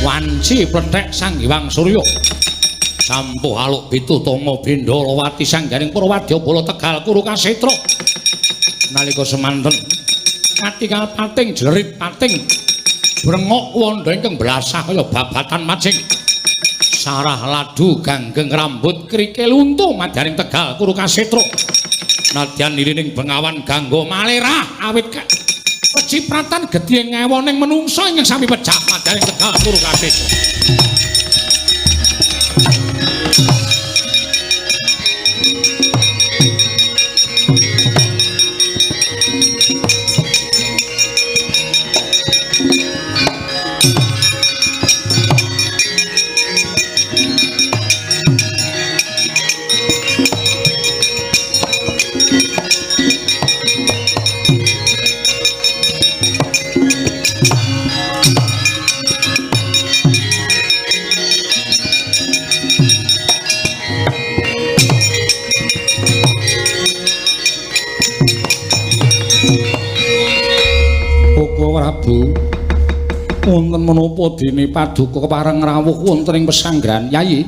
Wanci plenthek Sang Hyang Surya sampuh aluk pitutama Bendrawati sanggaring Purwadya Bala Tegal Kuru Kasetra nalika semanten katingal pating jlerit pating brengok wanda ingkang blasah kaya babatan macing sarah ladu ganggeng rambut krikil untu madaning Tegal Kuru Kasetra nadyan irining bengawan ganggo malerah awit pecipratan gedhe ngewoning menungsa ingkang sami pecah madaning Tegal Kuru Kasetra. Prabu wonten menapa dene paduka kepareng rawuh wonten ing pesanggrahan Yayi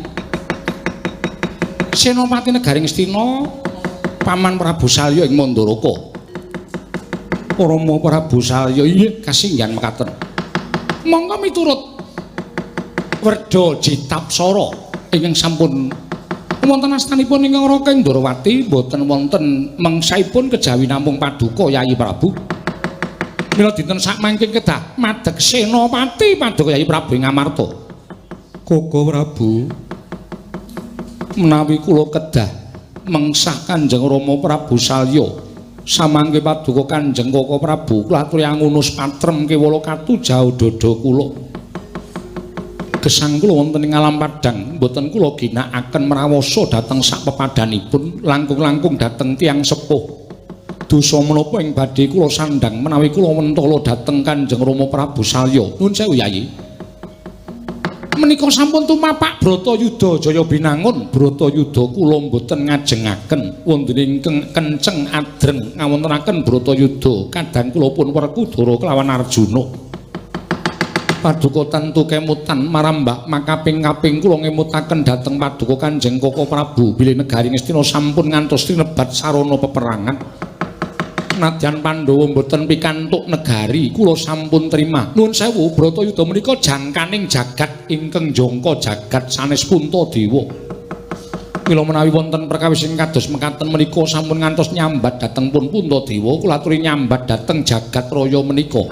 Senopati Negaring Astina Paman Prabu Salya ing Mandaraka. Rama Prabu Salya inggih kasinggihan mekaten. Monggo miturut Werda Jitapsara ingkang sampun wonten astanipun ingkang Raka Ndarawati boten wonten mengsaipun kejawi namung paduka Yayi Prabu. Mila dinten sakmangking kedah madeg Senopati paduka Yayi Prabu Ngamarta. Koko Prabu menawi kula kedah mengsah Kanjeng Rama Prabu Salya samangke paduka Kanjeng Koko Prabu kula aturi angunus patrem kewala katujaha dada kula. Gesang kula wonten ing alam padang mboten kula ginakaken mrawasa dhateng sak pepadanipun langkung-langkung dhateng tiyang sepuh. Dosa menapa ing badhe kula sandhang menawi kula mentala dhateng Kanjeng Rama Prabu Salya. Nuwun sewu Yayi. Menika sampun tumapak Bratayuda Jaya Binangun. Bratayuda kula mboten ngajengaken wonten ingkang kenceng adreng ngawontenaken Bratayuda kadang kula pun Werkudara kelawan Arjuna. Paduka tantu kemutan marambah makaping-kaping kula ngemutaken dhateng paduka Kanjeng Koko Prabu bilih Negaring Astina sampun ngantos tinebat sarana peperangan. Nadyan Pandhawa mboten pikantuk negari kula sampun trima. Nuwun sewu Bratayuda menika jangkaning jagat ingkang jangka jagat sanes Puntadewa. Mila menawi wonten perkawis sing kados mekaten menika sampun ngantos nyambat dhateng pun Puntadewa, kula aturi nyambat dhateng jagat raya menika.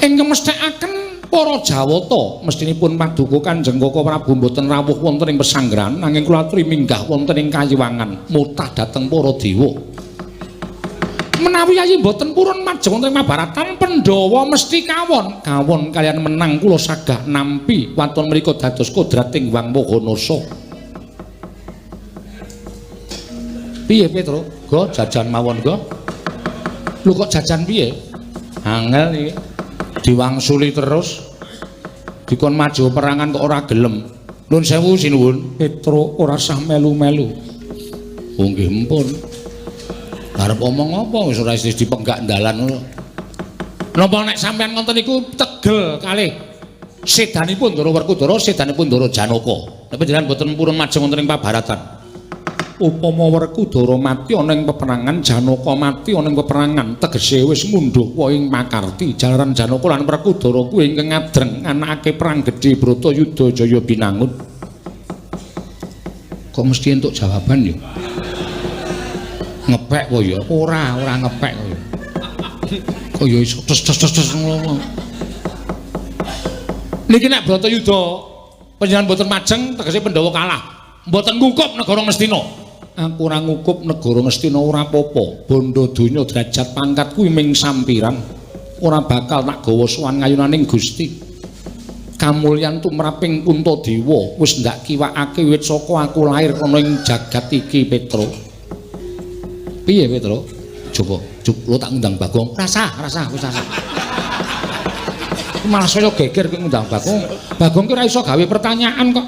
Ing kemesthekaken para Jawata mestinipun paduka Kanjeng Kaka Prabu boten rawuh wonten ing pesanggrahan nanging kula aturi minggah wonten ing kayiwangan mutah dhateng para dewa. Menawi Yayi boten purun majeng wonten ing Mahabharatan Pandhawa mesti kawon kaliyan menang kula sagah nampi waton mriku dados kodrating Wang Mahanasa. Piye Petro? Go jajan mawon go. Lho kok jajan piye? Angel iki. Diwangsuli terus dikon maju perangan kok ora gelem. Nuwun sewu sinuwun. Petro ora sah melu-melu. Oh nggih mpun. Arep omong apa wis ora isih dipenggak dalan ngono. Napa nek sampean ngoten niku tegel kalih sedanipun Ndara Werkudara, sedanipun Ndara Janaka. Nek panjenengan boten purun majeng wonten ing Mahabharatan. Upama Werkudara mati ana ing peperangan, Janaka mati ana ing peperangan, tegese wis mundhuh wae ing Makarti. Jalaran Janaka lan Werkudara kuwi ingkang ngadreng anakake perang gedhe Bratayuda Jaya Binangun. Kok mesti entuk jawaban ya? Ngepek kok ya? Ora ngepek kok ya. Kok ya iso tes ngono. Niki nek Bratayuda panjenengan boten majeng tegese Pandhawa kalah. Mboten ngukup negara Ngastina. Aku ora ngukup negara Ngastina ora apa-apa. Bondo donya derajat pangkat kuwi ming sampiran. Ora bakal tak gawa sowan ngayunaning Gusti. Kamulyan tumraping Puntadewa wis ndak kiwakake wiwit saka aku lair ana ing jagat iki Petro. Piye Petro? Coba lo tak ngundang Bagong. Rasa wis rasa. Malah saya geger kok ngundang Bagong. Bagong ki ora iso gawe pertanyaan kok.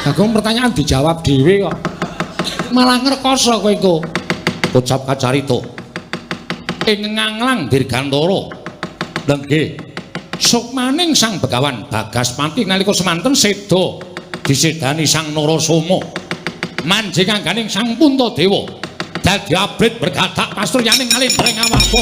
Bagong pertanyaan dijawab dhewe kok. Malah ngrekoso kowe iku. Ucap kacarita. Ing nganglang Dirgantara. Lenggih. Sukmaning Sang Begawan Bagaspati nalika semanten seda disedani Sang Narasoma. Manjing angganing Sang Puntadewa. Dadi abrit bergadak pasuryaning ngalindring amarga.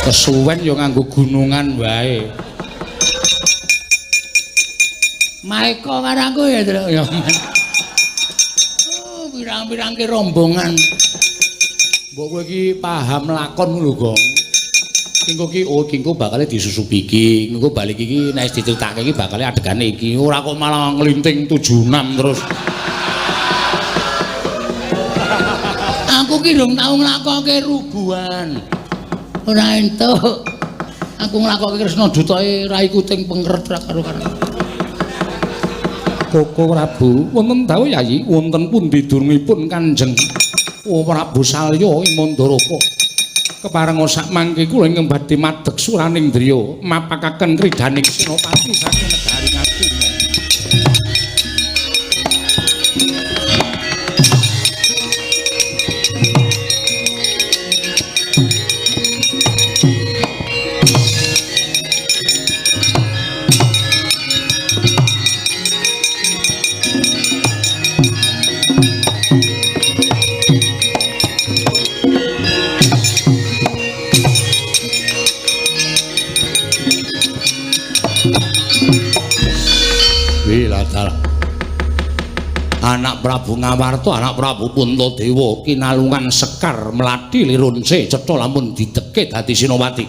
Kesuwen yo nganggo gunungan wae. Maeka karo aku ya, Tru. Oh, pirang-pirang ki rombongan. Mbok kowe iki paham lakon lho, Gong. Kingko bakal disusupi iki. Engko balik iki nek dicritake iki bakal adegane iki. Ora kok malah nglinting 76 terus. Aku ki ndung tau nglakoke rubuhan. Ora entuk. Aku nglakoke Kresna Dutake Rai Kuting Pengkeret karo-karo. Koko Prabu, wonten dawuh Yayi, wonten pundi durungipun Kanjeng Prabu Salya ing Mandaraka. Keparenga sak mangke kula ingkang badhe madheg suraning driya mapakaken kridaning Senopati saking negari Ngastina. Anak Prabu Ngamarta, anak Prabu Puntadewa kinalungan sekar mlathi lirunse cetha lamun dideke dadi Sinowati.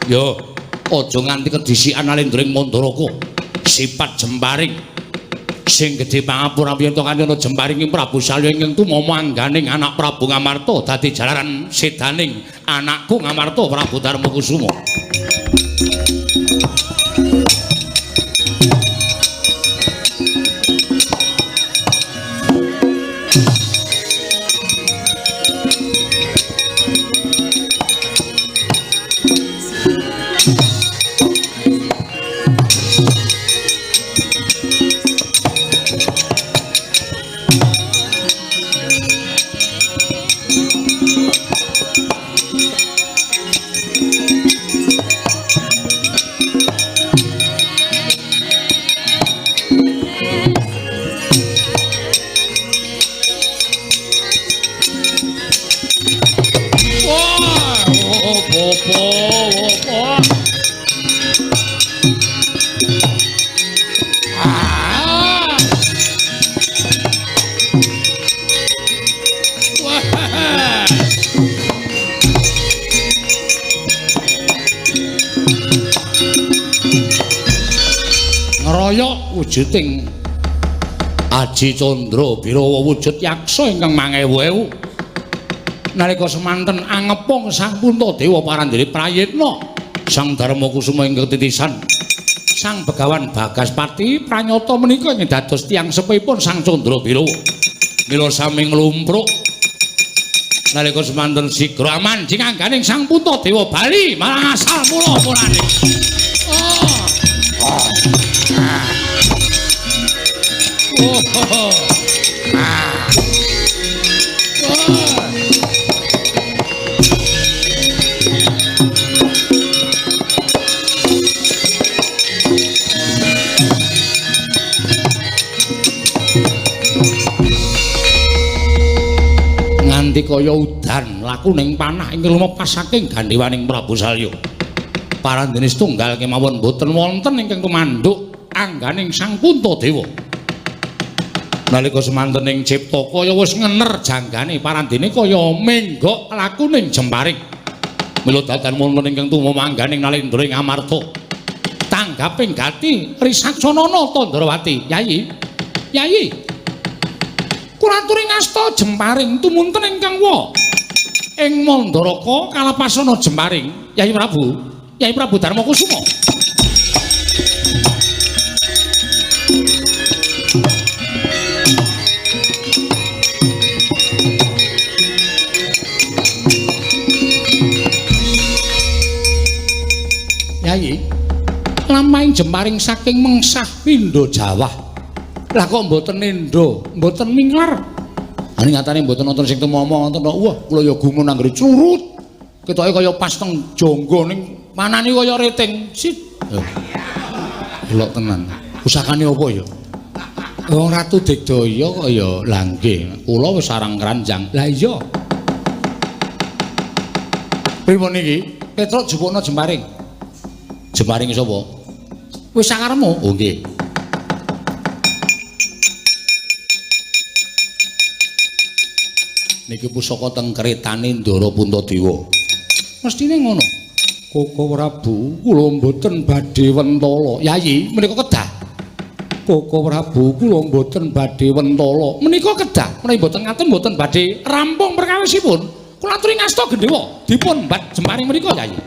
Yo, aja nganti kedisikan alendring Mandaraka. Sipat Jemparing sing gedhe pangapura yen to kanjeng Jemparing ing Prabu Salya ingkang tumama angganing anak Prabu Ngamarta dadi jalaran sedaning anakku Ngamarta Prabu Darmakusuma. wujuding Aji Candra Birawa wujud yaksa ingkang mangewu-ewu nalika semanten angepung Sang Puntadewa Parandene Prayitna Sang Darmakusuma ingkang titisan Sang Begawan Bagaspati pranyata menika ing dados tiyang sepipun Sang Candra Birawa mila sami nglumpruk nalika semanten sigra aman jinangganing Sang Puntadewa bali marang asal mula-mulane. Nganti kaya udan laku ning panah ing lumepas saking gandhewaning Prabu Salya. Parandene setunggal kemawon boten wonten ingkang tumanduk angganing Sang Puntadewa. Nalika semanten ing cipta kaya wis ngener janggane parandene kaya menggok lakuning Jemparing. Mila dadan wonten ingkang tuwa mangganing Nalendra ing Amarta. Tanggaping gati Risaksanana Tandrawati. Yayi. Yayi. Kula aturi ngasta Jemparing tumunten ingkang wa ing Mandaraka kalapasana Jemparing. Yayi Prabu Darmakusuma. Yayi, lampahing Jemparing saking mengsah pindha Jawah. Lah kok mboten nendha, mboten minglar. Ani ngatane mboten wonten sing tumama wonten kok. Wah, kula ya gumun anggere curut. Ketoke kaya pas teng jangga ning manani kaya reting. Sit. Delok tenan. Pusakane apa ya? Wong Ratu Digdaya kok ya langgih. Kula wis sareng kranjang. Lah iya. Pripun iki? Petruk jupukna Jemparing. Jemparing sapa? Wis sakarepmu. Oh nggih. Niki pusaka teng kretane Ndara Puntadewa. Mestine ngono. Koko Prabu, kula mboten badhe wentala. Yayi, menika kedah. Koko Prabu, kula mboten badhe wentala. Menika kedah, menawi mboten ngaten mboten badhe rampung perkawisipun. Kula aturi ngasta Gendhewa dipun mbad Jemparing menika, Yayi.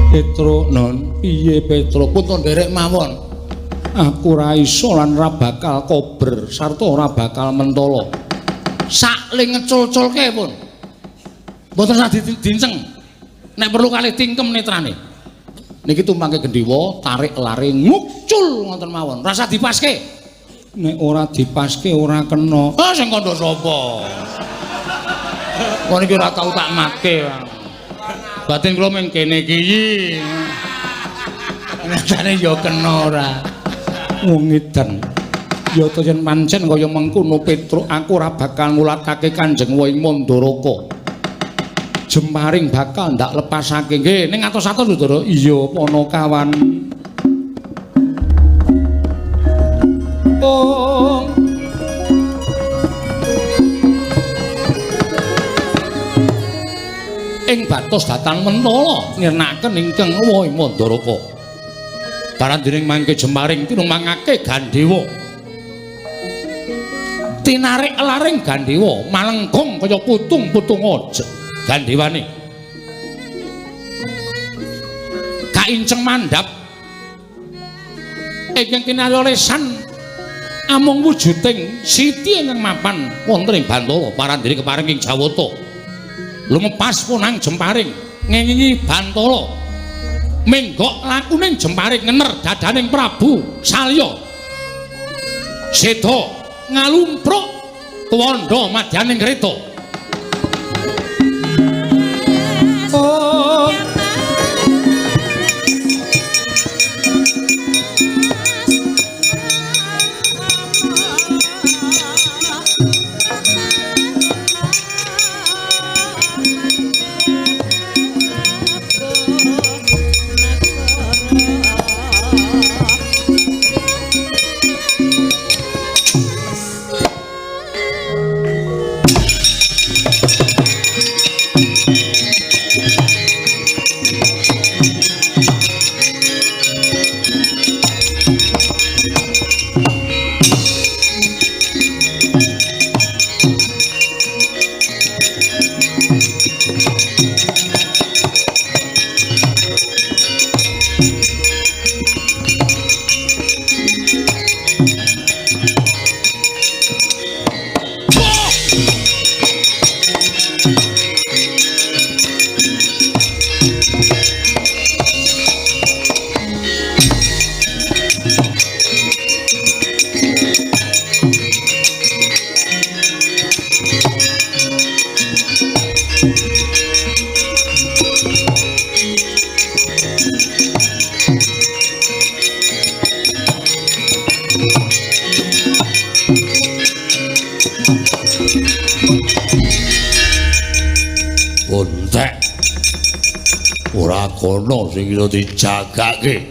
Petro non piye Petro pun nderek mawon aku ora iso lan ora bakal kober sarta ora bakal mentala sakling ngecul-culke pun mboten usah dinceng nek perlu kalih tingkem netrane niki tumangke Gendhewa tarik lare ngucul ngoten mawon rasa dipaske nek ora dipaske ora kena sing kandha sapa kok niki ora tau tak make batin kula mung kene iki. Nyatane ya kena ora. Wong edan. Ya to yen pancen kaya mengkono Petruk aku ora bakal ngulatake Kanjeng Wing Mandaraka. Jemparing bakal ndak lepasake. Nggih, ning atos-atos Ndara. Iya, Panakawan. Oh. Ing batos datan mentala ngirnaken ingkang Wing Mandaraka. Parandening mangke Jemparing tinumangake Gandhewa. Tinarik laring Gandhewa malengkung kaya putung-putung aja Gandhewane. Kainceng mandhap ingkang kinalesan amung wujuding siti ingkang mapan wonten ing Bantala parandening keparing ing Jawata. Lumepas punang Jemparing ngengingi Bantala menggok lakuning Jemparing ngener dadaning Prabu Salya seda ngalumpruk tuwandha madyaning kreta oh Pragono sing iso dijagake.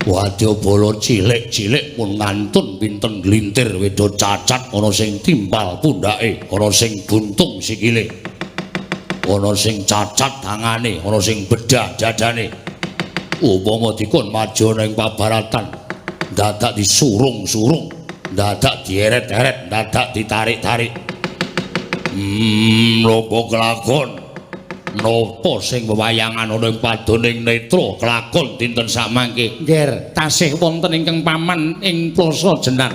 Wadyabala cilik-cilik pun ngantun pinten glintir weda cacat ana sing timpal pundhake, ana sing buntung sikile. Ana sing cacat tangane, ana sing bedah dadane. Upama dikon maju ning pabaratan, dadak disurung-surung, dadak dieret-eret, dadak ditarik-tarik. Lopo kelakon. Napa sing wewayangan ana ing padoning netra kelakon dinten samangke? Nggih, tasih wonten ingkang paman ing Plasa Jenar.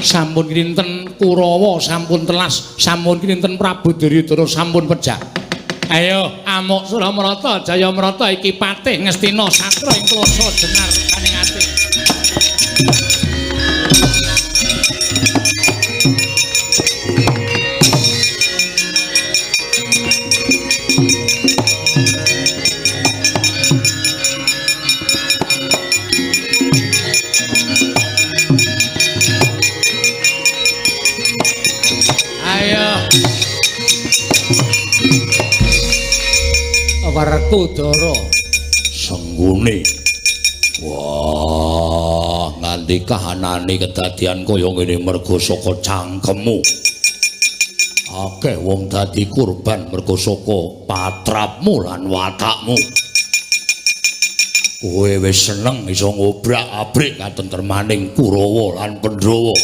Sampun kinten Kurawa sampun telas, sampun kinten Prabu Duryudana sampun pejah. Ayo amuk Suramrata, Jayamrata iki patih Ngastina Satra ing Plasa Jenar kaning ati. Werkudara senggune. Wah, nganti kahanane kedadian kaya ngene merga saka cangkemmu. Akeh wong dadi kurban merga saka patrapmu lan watakmu. Kowe wis seneng iso ngobrak-abrik katentremaning Kurawa lan Pandhawa.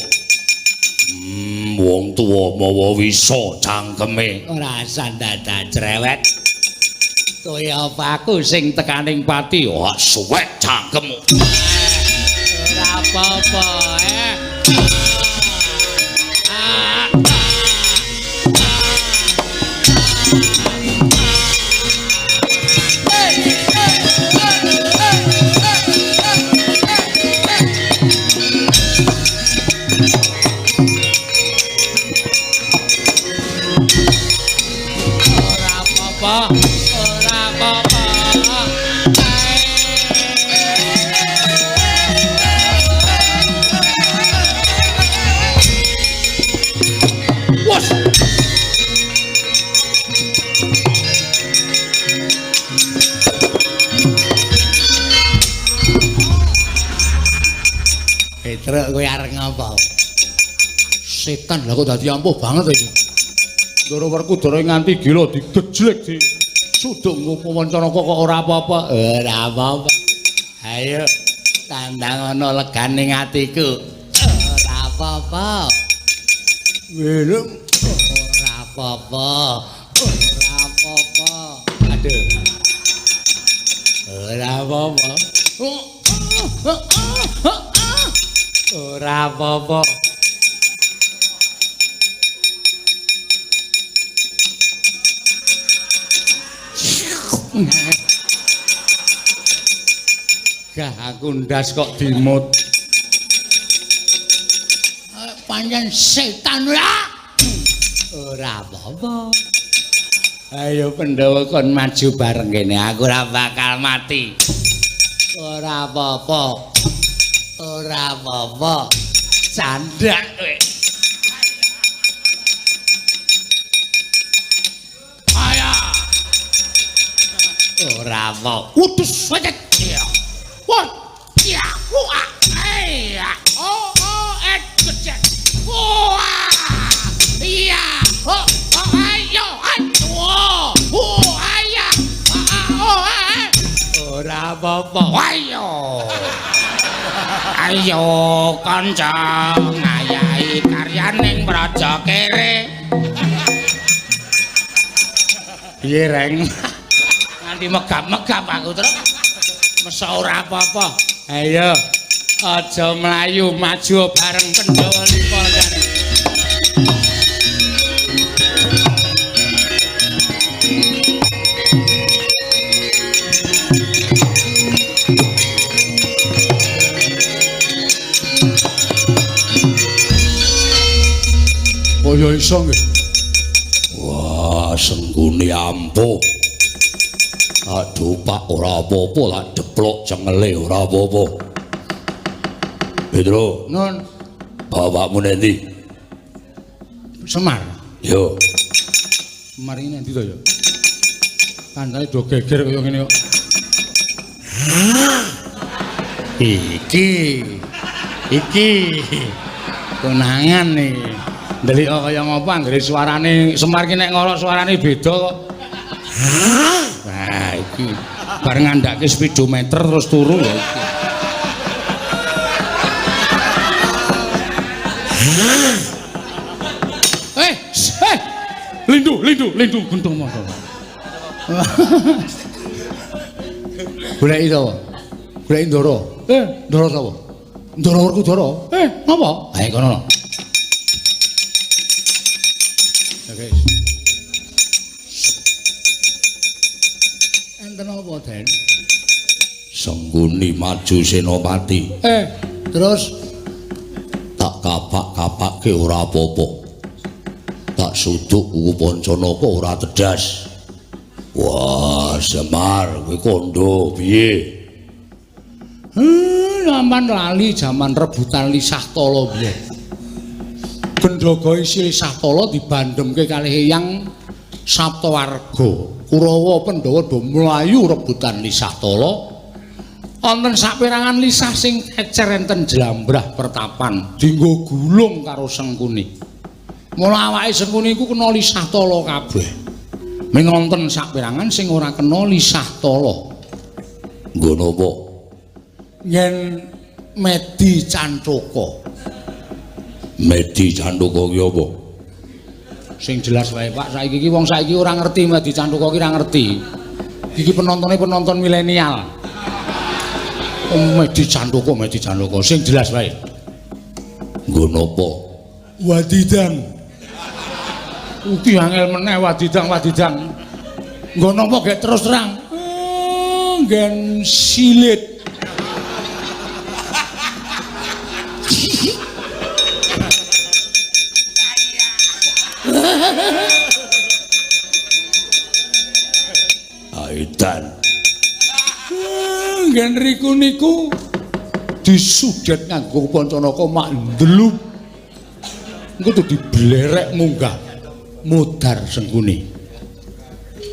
Wong tuwa mawa wisa cangkeme ora sandada cerewet. Kaya apa aku sing tekaning pati wah suwek cangkemmu. Ora apa-apa Truk kowe arep ngapa? Setan lha kok dadi ampuh banget iki. Ndara Werkudara nganti gila digejlek di suduk ngopo wancana kok ora apa-apa. Ora apa-apa. Ayo tandang ana legane atiku. Ora apa-apa. Welem ora apa-apa. Ora apa-apa. Aduh. Ora apa-apa. Ora apa-apa. Gah aku ndas kok dimut. Pancen setan ya. Ora apa-apa. Ayo Pandhawa kon maju bareng kene. Aku ora bakal mati. Ora apa-apa. Ora apa-apa. Candak kowe. Aya. Ora apa. Udus wae. Wah. Ya. Wah. Iya. Oh, kecek. Wah. Iya. Oh, ayo. Ayo. Aya. Ora apa-apa. Ayo. Ayo kanca ngayahi karyaning Praja Kere. Piye reng? Nganti megap-megap aku terus. Mesa ora apa-apa. Ayo aja mlayu maju bareng Pandhawa Lipardani. Kaya iso nggih. Wah, senggune ampuh. Aduh, Pak, ora apa-apa lak deplok cengele ora apa-apa. Pedro. Nun. Bapakmu nendi? Semar. Yo. Semar ini nanti to ya. Kancane do geger kaya ngene kok. Iki konangan iki. Ndelik kaya ngapa anggere suarane Semar ki nek ngorok suarane beda kok. Nah, iki bareng ngandhake speedometer terus turu ya iki. Lindu guntung moto. Goleki to. Goleki Ndara. Ndara sapa? Ndara Werkudara. Napa? Ae kono. Oke. Enten apa, Den? Sengguni maju Senopati. Terus tak kapak-kapakke ora apa-apa. Tak suduk kuku Pancanaka ora tedas. Wah, Semar kowe kondo piye? Sampeyan lali jaman rebutan Lisah Tala piye. Gendhaga isi Lisah Tala dibandemke kalih Eyang Saptawarga. Kurawa Pandhawa do mlayu rebutan Lisah Tala. Wonten saperangan lisah sing kecer enten Jlambrah Pertapan dienggo gulung karo Sengkuni. Mula awake Sengkuni iku kena Lisah Tala kabeh. Ming wonten saperangan sing ora kena Lisah Tala. Nggo napa? Yen Medi Cantaka. Medi Cantaka ki apa? Sing jelas wae Pak, saiki iki wong saiki ora ngerti Medi Cantaka ki ora ngerti. Iki penonton milenial. Medi Cantaka sing jelas wae. Nggo napa? Wadidang. Ugi angel meneh wadidang. Nggo napa gek terus terang? Nggen silit. Aidan. Nggen riku niku disudet nganggo Pancanaka mak ndelup. Engko tuh diblerek munggah mudar Sengkuni.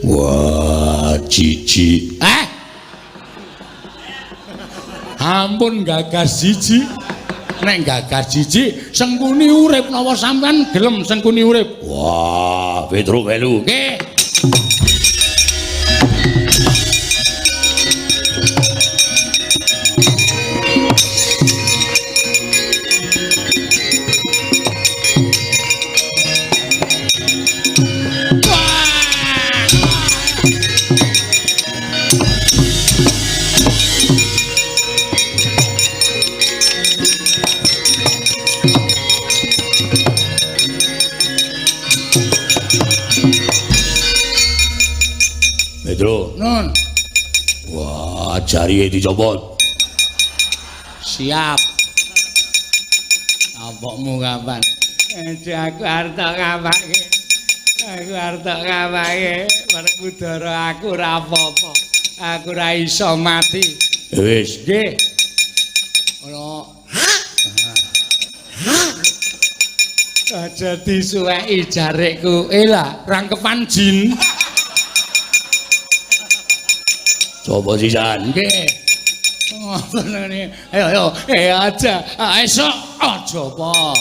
Wah, jijik. Ampun gagas jijik. Nek gagas jijik Sengkuni urip napa sampean gelem Sengkuni urip? Wah, Petro melu. Nggih. Petro. Nun. Wah, jarine dicopot. Siap. Apokmu kapan? Aku arep ngapake. Werkudara aku ora apa-apa. Aku ora iso mati. Wis, Nggih. Ora. Aja disuweki jarikku. Lah, rangkepan jin. coba sisan. Nggih. Ayo aja. Esuk aja apa.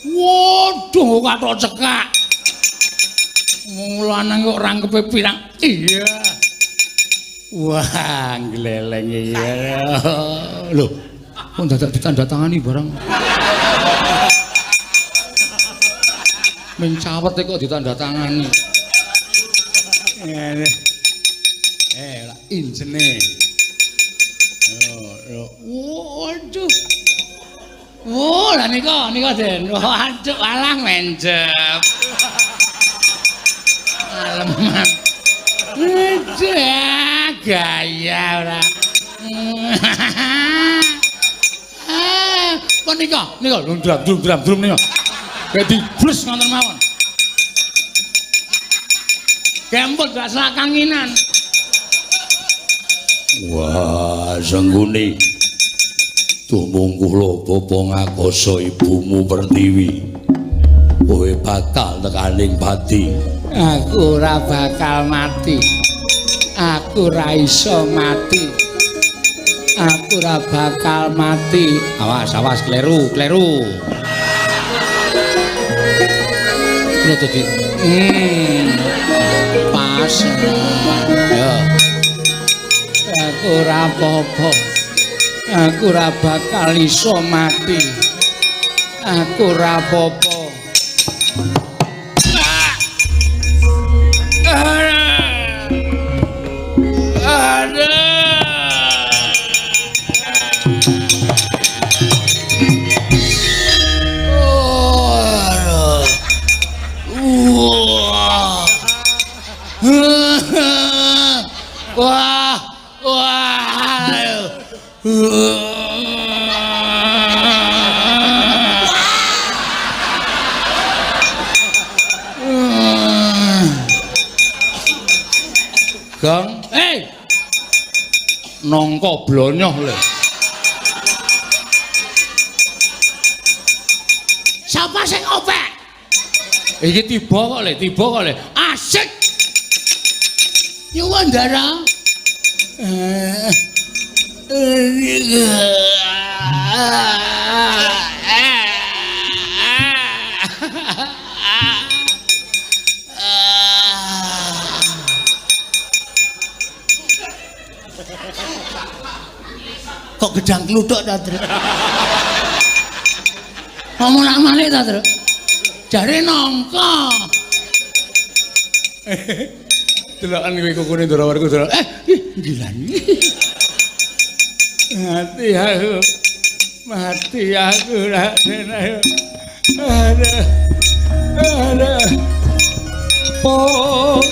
Waduh katok cekak. Lanang kok rangkepe pirang. Iya. Wah, gleleng iya. Lho, kok dadak ditandatangani barang. Mencawet kok ditandatangani. Lah injene. Waduh. Oh, lah nika Den. Waduh, alah mencep. Aleman. Gaya ora. Kok nika drum nika. Kayak diblus ngoten mawon. Kempot gak salah kanginan. Wah, Sengguni. Tumung kula bapa ngakoso ibumu Pertiwi. Kowe bakal tekaning pati. Aku ora bakal mati. Aku ra iso mati. Aku ra bakal mati. Awas, kleru. Lho dadi. Pas. Ya. Aku ra apa-apa. Aku ra bakal iso mati. Aku ra apa-apa. Gang, nongko blonyoh lho. Siapa sing opek? Iki tiba kok le. Asik. Nyuwun Ndara. Kok gedang kluthuk ta, Tru? Ngomong lak malih ta, Tru? Jare nangka. Delokan kowe kokone Ndarawarku, Tru. Gilan. Mati aku Raden ayo. Ada. Oh.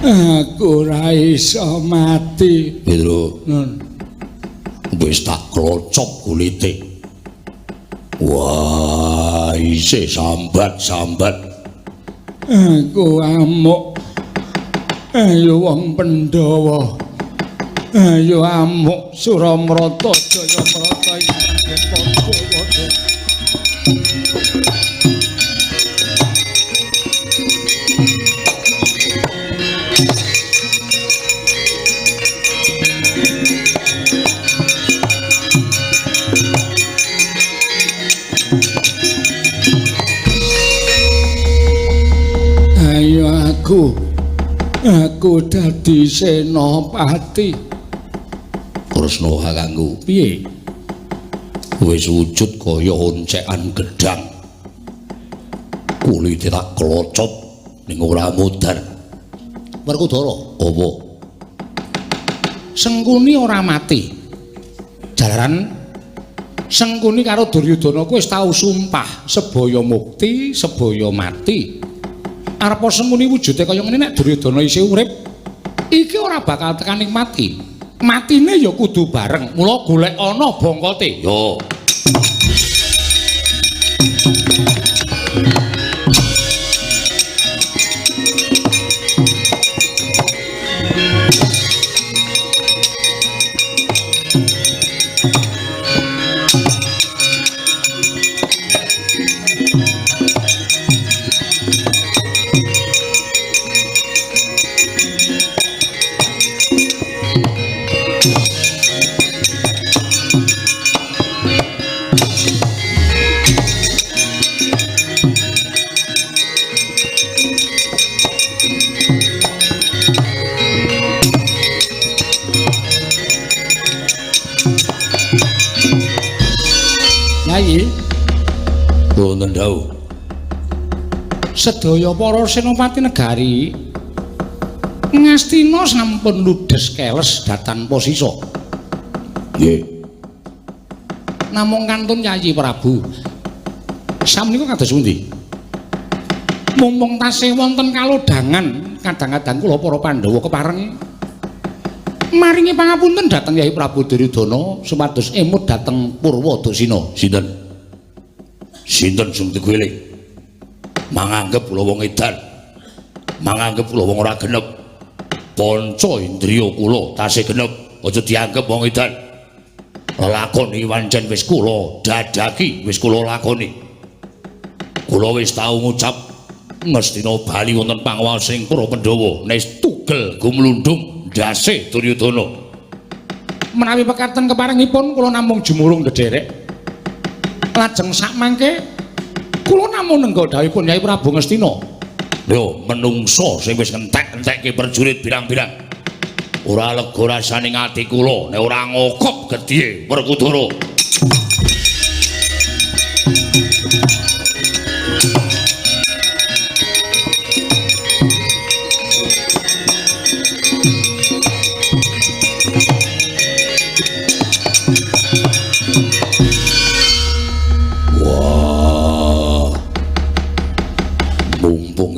Aku ra iso mati. Pedro. Wis tak klocok kulite. Wah, isih sambat-sambat. Aku amuk. Ayo wong Pandhawa. Ayo amuk Suramrata Jayamrata ingkang padha-padha. Aku dadi senopati. Kresna kakangku, piye? Wis wujud kaya oncekan gedang. Kulite tak klocot ning ora mudar. Werkudara, apa? Sengkuni ora mati. Jalaran Sengkuni karo Duryudana kuwi wis tau sumpah sebaya mukti, sebaya mati. Arep semuni wujude kaya ngene nek Duryudana isih urip, iki ora bakal tekaning mati. Matine ya kudu bareng. Mula golek ana bongkote. Yo. Yayi. Wonten dawuh. Sedaya para senopati negari Ngastina sampun ludes keles datan posisa. Nggih. Namung kantun Yayi Prabu. Samnika kados pundi? Mumpung tasih wonten kalodhangan, kadang-kadang kula para Pandhawa kepareng maringi pangapunten dhateng Yayi Prabu Duryudana supados emut dhateng Purwadasina. Sinten? Sinten sing dikueling? Manganggep kula wong edan. Manganggep kula wong ora genep. Panca indriya kula tasih genep, aja dianggep wong edan. Lakoni wancen wis kula dadaki, wis kula lakoni. Kula wis tau ngucap Ngastina bali wonten panguwasing para Pandhawa nes tugel gumlundhung ndase Duryudana. Menawi pekaten keparengipun kula namung jumurung ndederek. Lajeng sakmangke kula namung nengga dawuhipun Yayi Prabu Ngastina. Yo menungso sing wis entek-entekke prajurit pirang-pirang. Ora lega rasane ati kula nek ora ngokop gedhe Werkudara.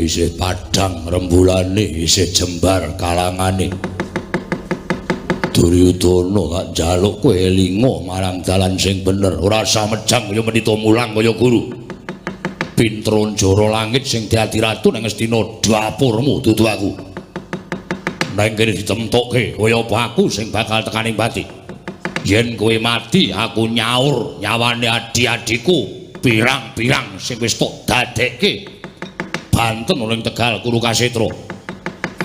Isih padhang rembulane, isih jembar kalangane. Duryudana tak njaluk kowe elinga marang dalan sing bener, ora usah mejang kaya menita mulang kaya guru. Pintronjara langit sing dadi ratu nang Ngastina dapurmu dudu aku. Nang kene ditemtokke kaya apa aku sing bakal tekaning pati. Yen kowe mati aku nyaur nyawane adi-adiku pirang-pirang sing wis tok dadekke Banten ning Tegal Kuru Kasetra.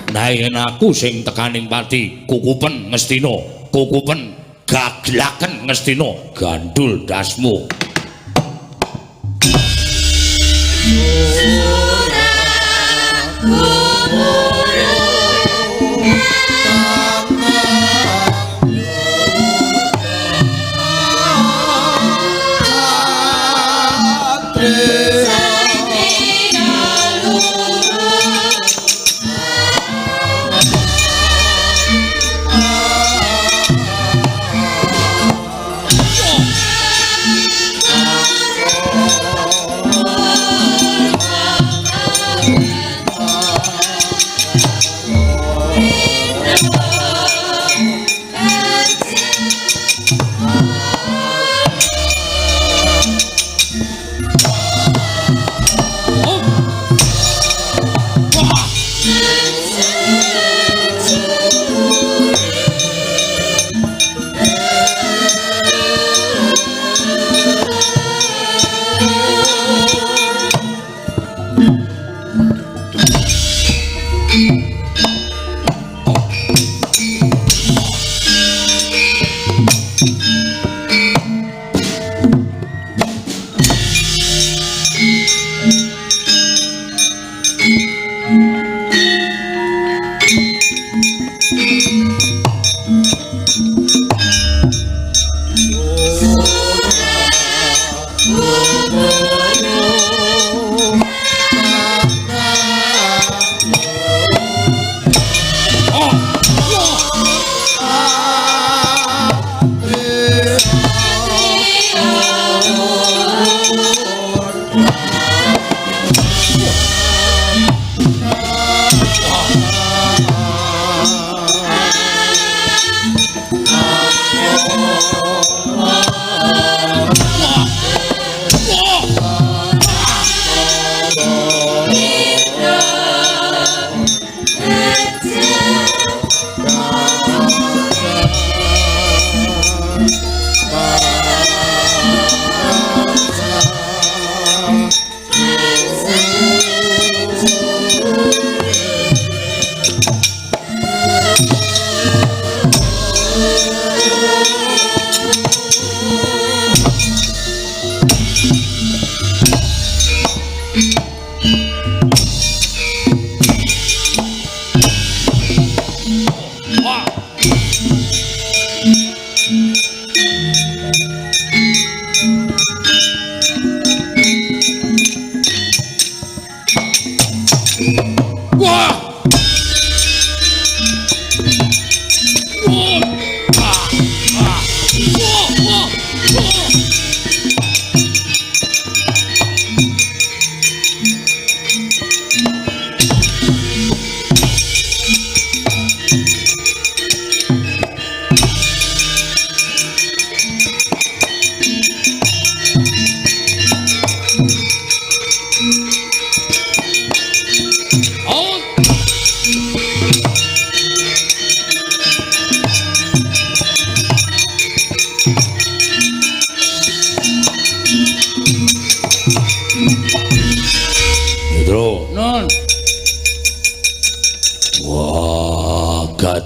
Nah yen aku sing tekaning pati kukupen Ngastina, kukupen gaglaken Ngastina, gandul dasmu.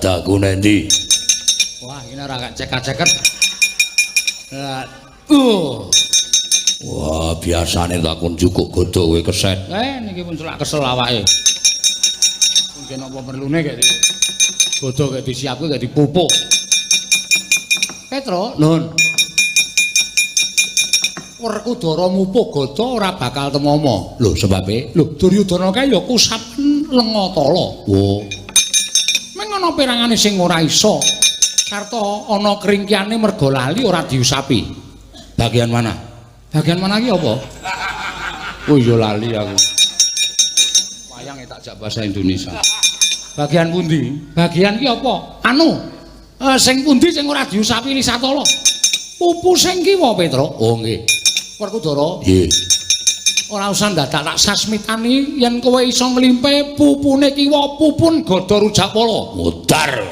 dadaku nendi? Wah, ini ora gak ceket-ceket. Wah, biasane takon cukup godho kowe keset. Niki pun celak kesel awake. Mungkin apa perlune gak godho gak disiapke gak dipupuk. Petro, Nun. Werkudara mupuk godho ora bakal temomo. Lho, sebabe? Lho, Duryudana kae ya kusapen Lengatala. Oh. Meng ana pirangane sing ora iso. Sarta ana kringkiane merga lali ora diusapi. Bagian mana? Bagian mana ki apa? Oh iya lali aku. Wayang tak jak bahasa Indonesia. Bagian pundi? Bagian ki apa? Anu. Sing pundi sing ora diusapi Lisatala? Pupu sing kiwa, Petro? Oh nggih. Werkudara. Nggih. Ora usah dadak tak sasmitani yen kowe iso nglimpe pupune kiwa pupun Gada Rujakpala. Mutar.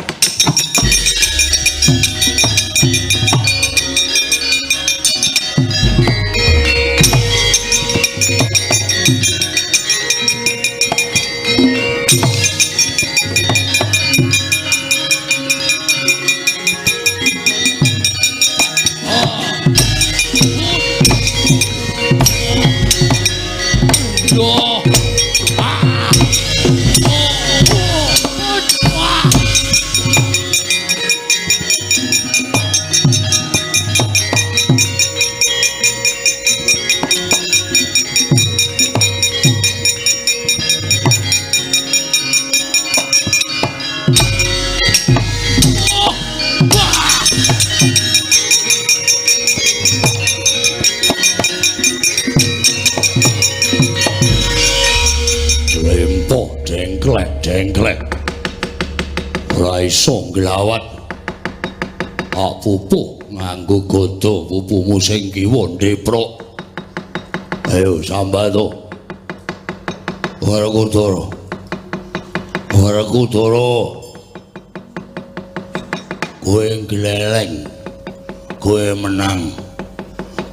Dengklek ora iso nglawat pupu nganggo godho pupumu sing kiwa ndeprok ayo sambat to Werkudara kowe gleleng kowe menang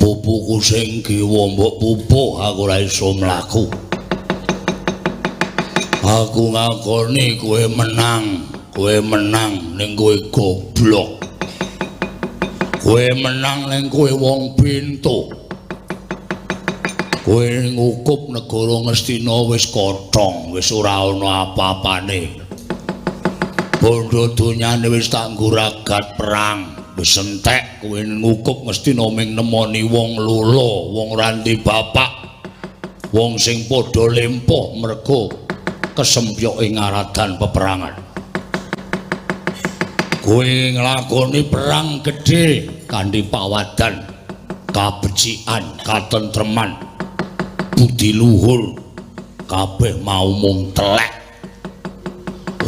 pupuku sing kiwa mbok pupuk aku ora iso mlaku. Aku ngakoni kowe menang ning kowe goblok. Kowe menang ning kowe wong pintu. Kowe ngukup negara Ngastina wis kothong, wis ora ana apa-apane. Bondo donyane wis tak ngguragat perang, wis entek kowe ngukup Ngastina ming nemoni wong lolo, wong randi bapak. Wong sing padha lempoh merga kesempyoke ngaradan peperangan. Kowe nglakoni perang gedhe kanthi pawadan, kabecikan, katentreman, budi luhur, kabeh mau mung telek.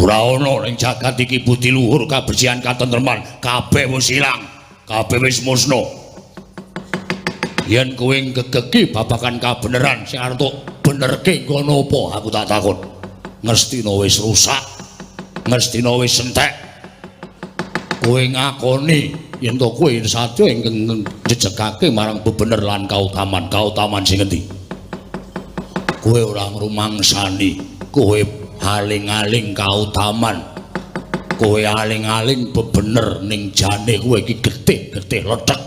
Ora ana ning jagat iki budi luhur, kabecikan, katentreman, kabeh wis ilang, kabeh wis musna. Yen kowe ngegeki babagan kabeneran sing arep benerke ngono apa aku tak takon. Ngastina wis rusak, Ngastina wis entek. Kowe ngakoni yen to kowe sadya ingkang njejegake marang bebener lan kautaman sing endi? Kowe ora ngrumangsani, kowe aling-aling kautaman. Kowe aling-aling bebener ning jane kowe iki getih-getih ledhek.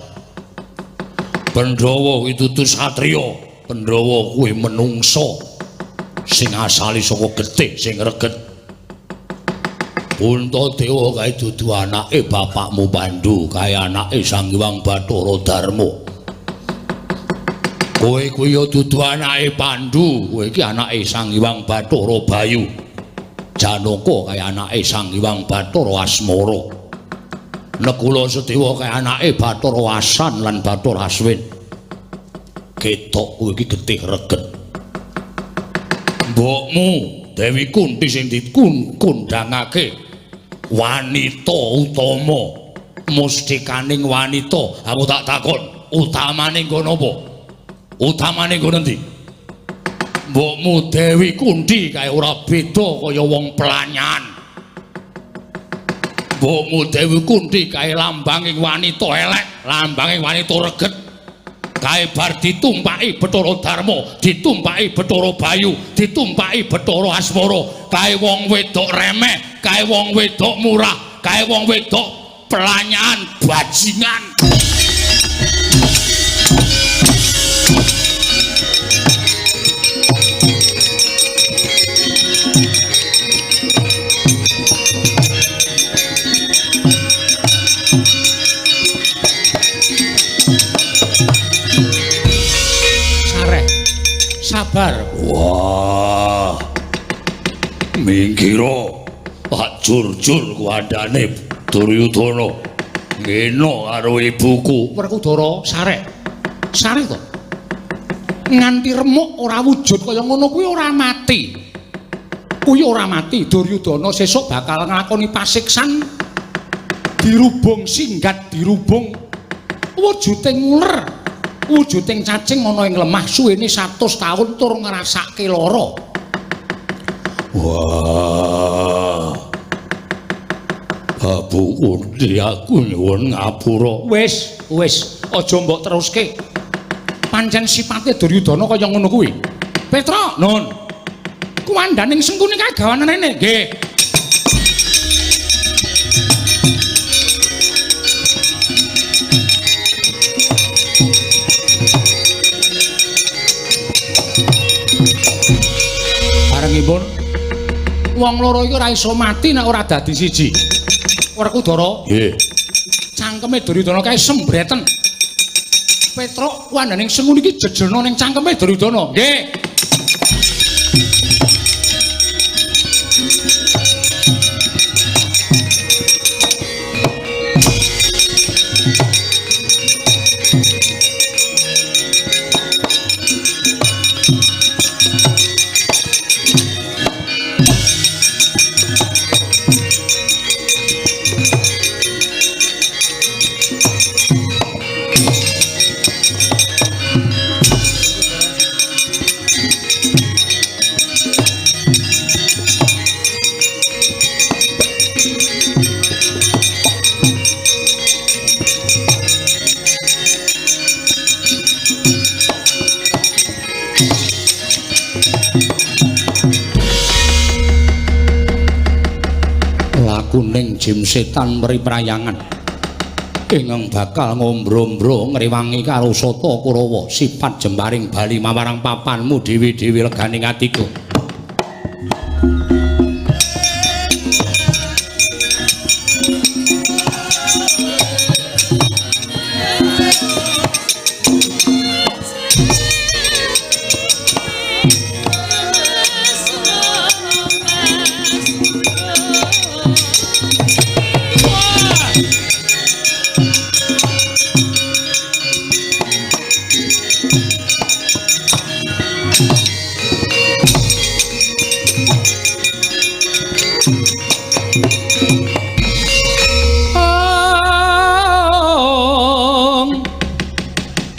Pandhawa pitutur satriya, Pandhawa kuwi menungsa sing asale saka getih sing reget. Puntadewa kae dudu anake bapakmu Pandhu, kae anake Sang Hyang Bathara Darma. Kowe kuwi ya dudu anake Pandhu, kowe iki anake Sang Hyang Bathara Bayu. Janaka kae anake Sang Hyang Bathara Asmara. Nekula Sedewa kae anake Bathara Asan lan Bathara Aswin. Ketok kowe iki getih reget. Mbokmu Dewi Kunti sing dikundangake wanita utama, mustikaning wanita. Aku tak takon, utamane nggon apa? Utamane nggon endi? Mbokmu Dewi Kunti kae ora beda kaya wong pelanyan. Mbokmu Dewi Kunti kae lambanging wanita elek, lambanging wanita reget. kae bar ditumpaki Bathara Darma, ditumpaki Bathara Bayu, ditumpaki Bathara Asmara, kae wong wedok remeh, kae wong wedok murah, kae wong wedok pelanyaan bajingan. Sabar. Wah. Minggiro. Pak Jurjur kuandane Duryudana. Ngeno karo ibuku. Werkudara sarek. Sarek to. Nganti remuk ora wujud kaya ngono kuwi ora mati. Kuwi ora mati. Duryudana sesuk bakal nglakoni pasiksan dirubung singgat dirubung wujuding uler. Wujuding cacing ana ing lemah suwene 100 taun tur ngrasake lara. Wah. Babu undi aku nyuwun ngapura. Wis, aja mbok teruske. Pancen sipate Duryudana kaya ngono kuwi. Petra, nun. Kuwandaning sengkune kagawanan rene, nggih. Barengipun wong loro iki ora iso mati nek ora dadi siji. Werkudara. Nggih. Cangkeme Duryudana kae sembreten. Petra kuwandaning sengkune iki jejelno ning cangkeme Duryudana. Nggih. Kuning jim setan meriprayangan ingkang bakal ngombro-mbro ngrewangi karo Sata Kurawa sifat jembaring bali mawarang papanmu dewi-dewi leganing atiku.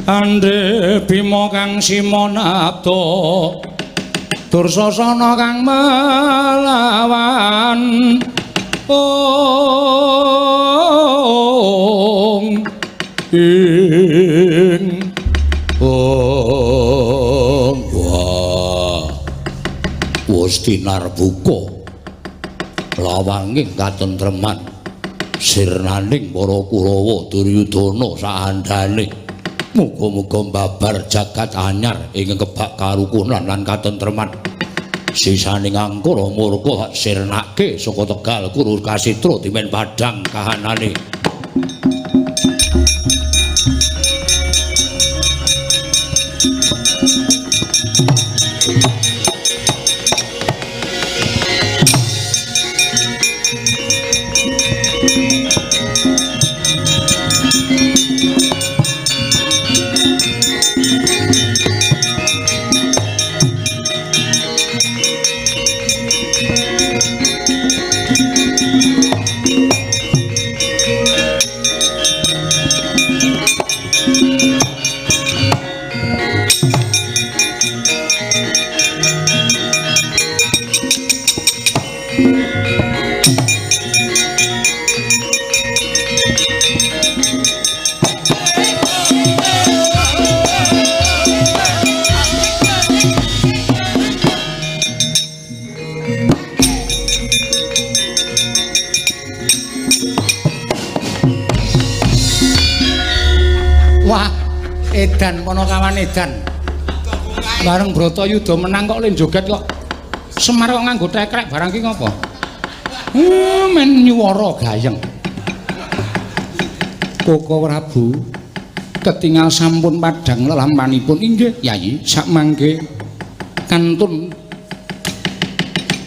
Ande Bima kang simonapta Dursasana kang melawan ing wah wis tinarbuka lawanging katentreman sirnaning para Kurawa Duryudana saandhane. Muga-muga mbabar jagat anyar ing kebak karukunan lan katentreman. Sisaning angkara murka sirnake saka Tegal Kuru Kasitra dimen padhang kahanane. Edan Panakawan edan. Bareng Bratayuda menang kok le joget kok. Semar kok nganggo tekrek barang ki ngopo? Men nyuwara gayeng. Koko Prabu ketingal sampun padhang lelampanipun inggih Yayi sakmangke kantun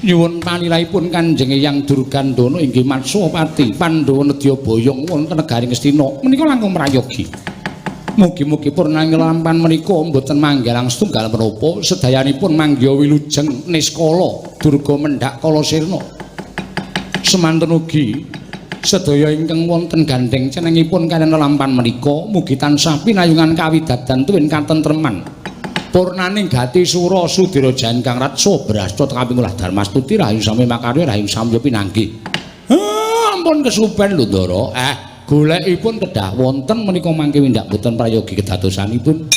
nyuwun panilahipun Kanjeng Eyang Durgandana inggih Matsapati Pandhawa nedya boyong wonten negaring Astina menika langkung mrayogi. Mugi-mugi purnaning lampahan menika mboten manggilang setunggal menapa sedayanipun manggya wilujeng niskala durga mendhak kala sirna. Semanten ugi sedaya ingkang wonten gandeng cenengipun kaliyan lampahan menika mugi tansah pinayungan kawidadan tuwin katentreman. Purnaning gati sura Sudira Jangkang Ratsa brasta kaping ulah Darmastuti rahayu sami makarya rahayu samya pinanggih. Ampun kesupen lho Ndara. Golekipun kedah wonten menika mangke windak boten prayogi kedadosanipun.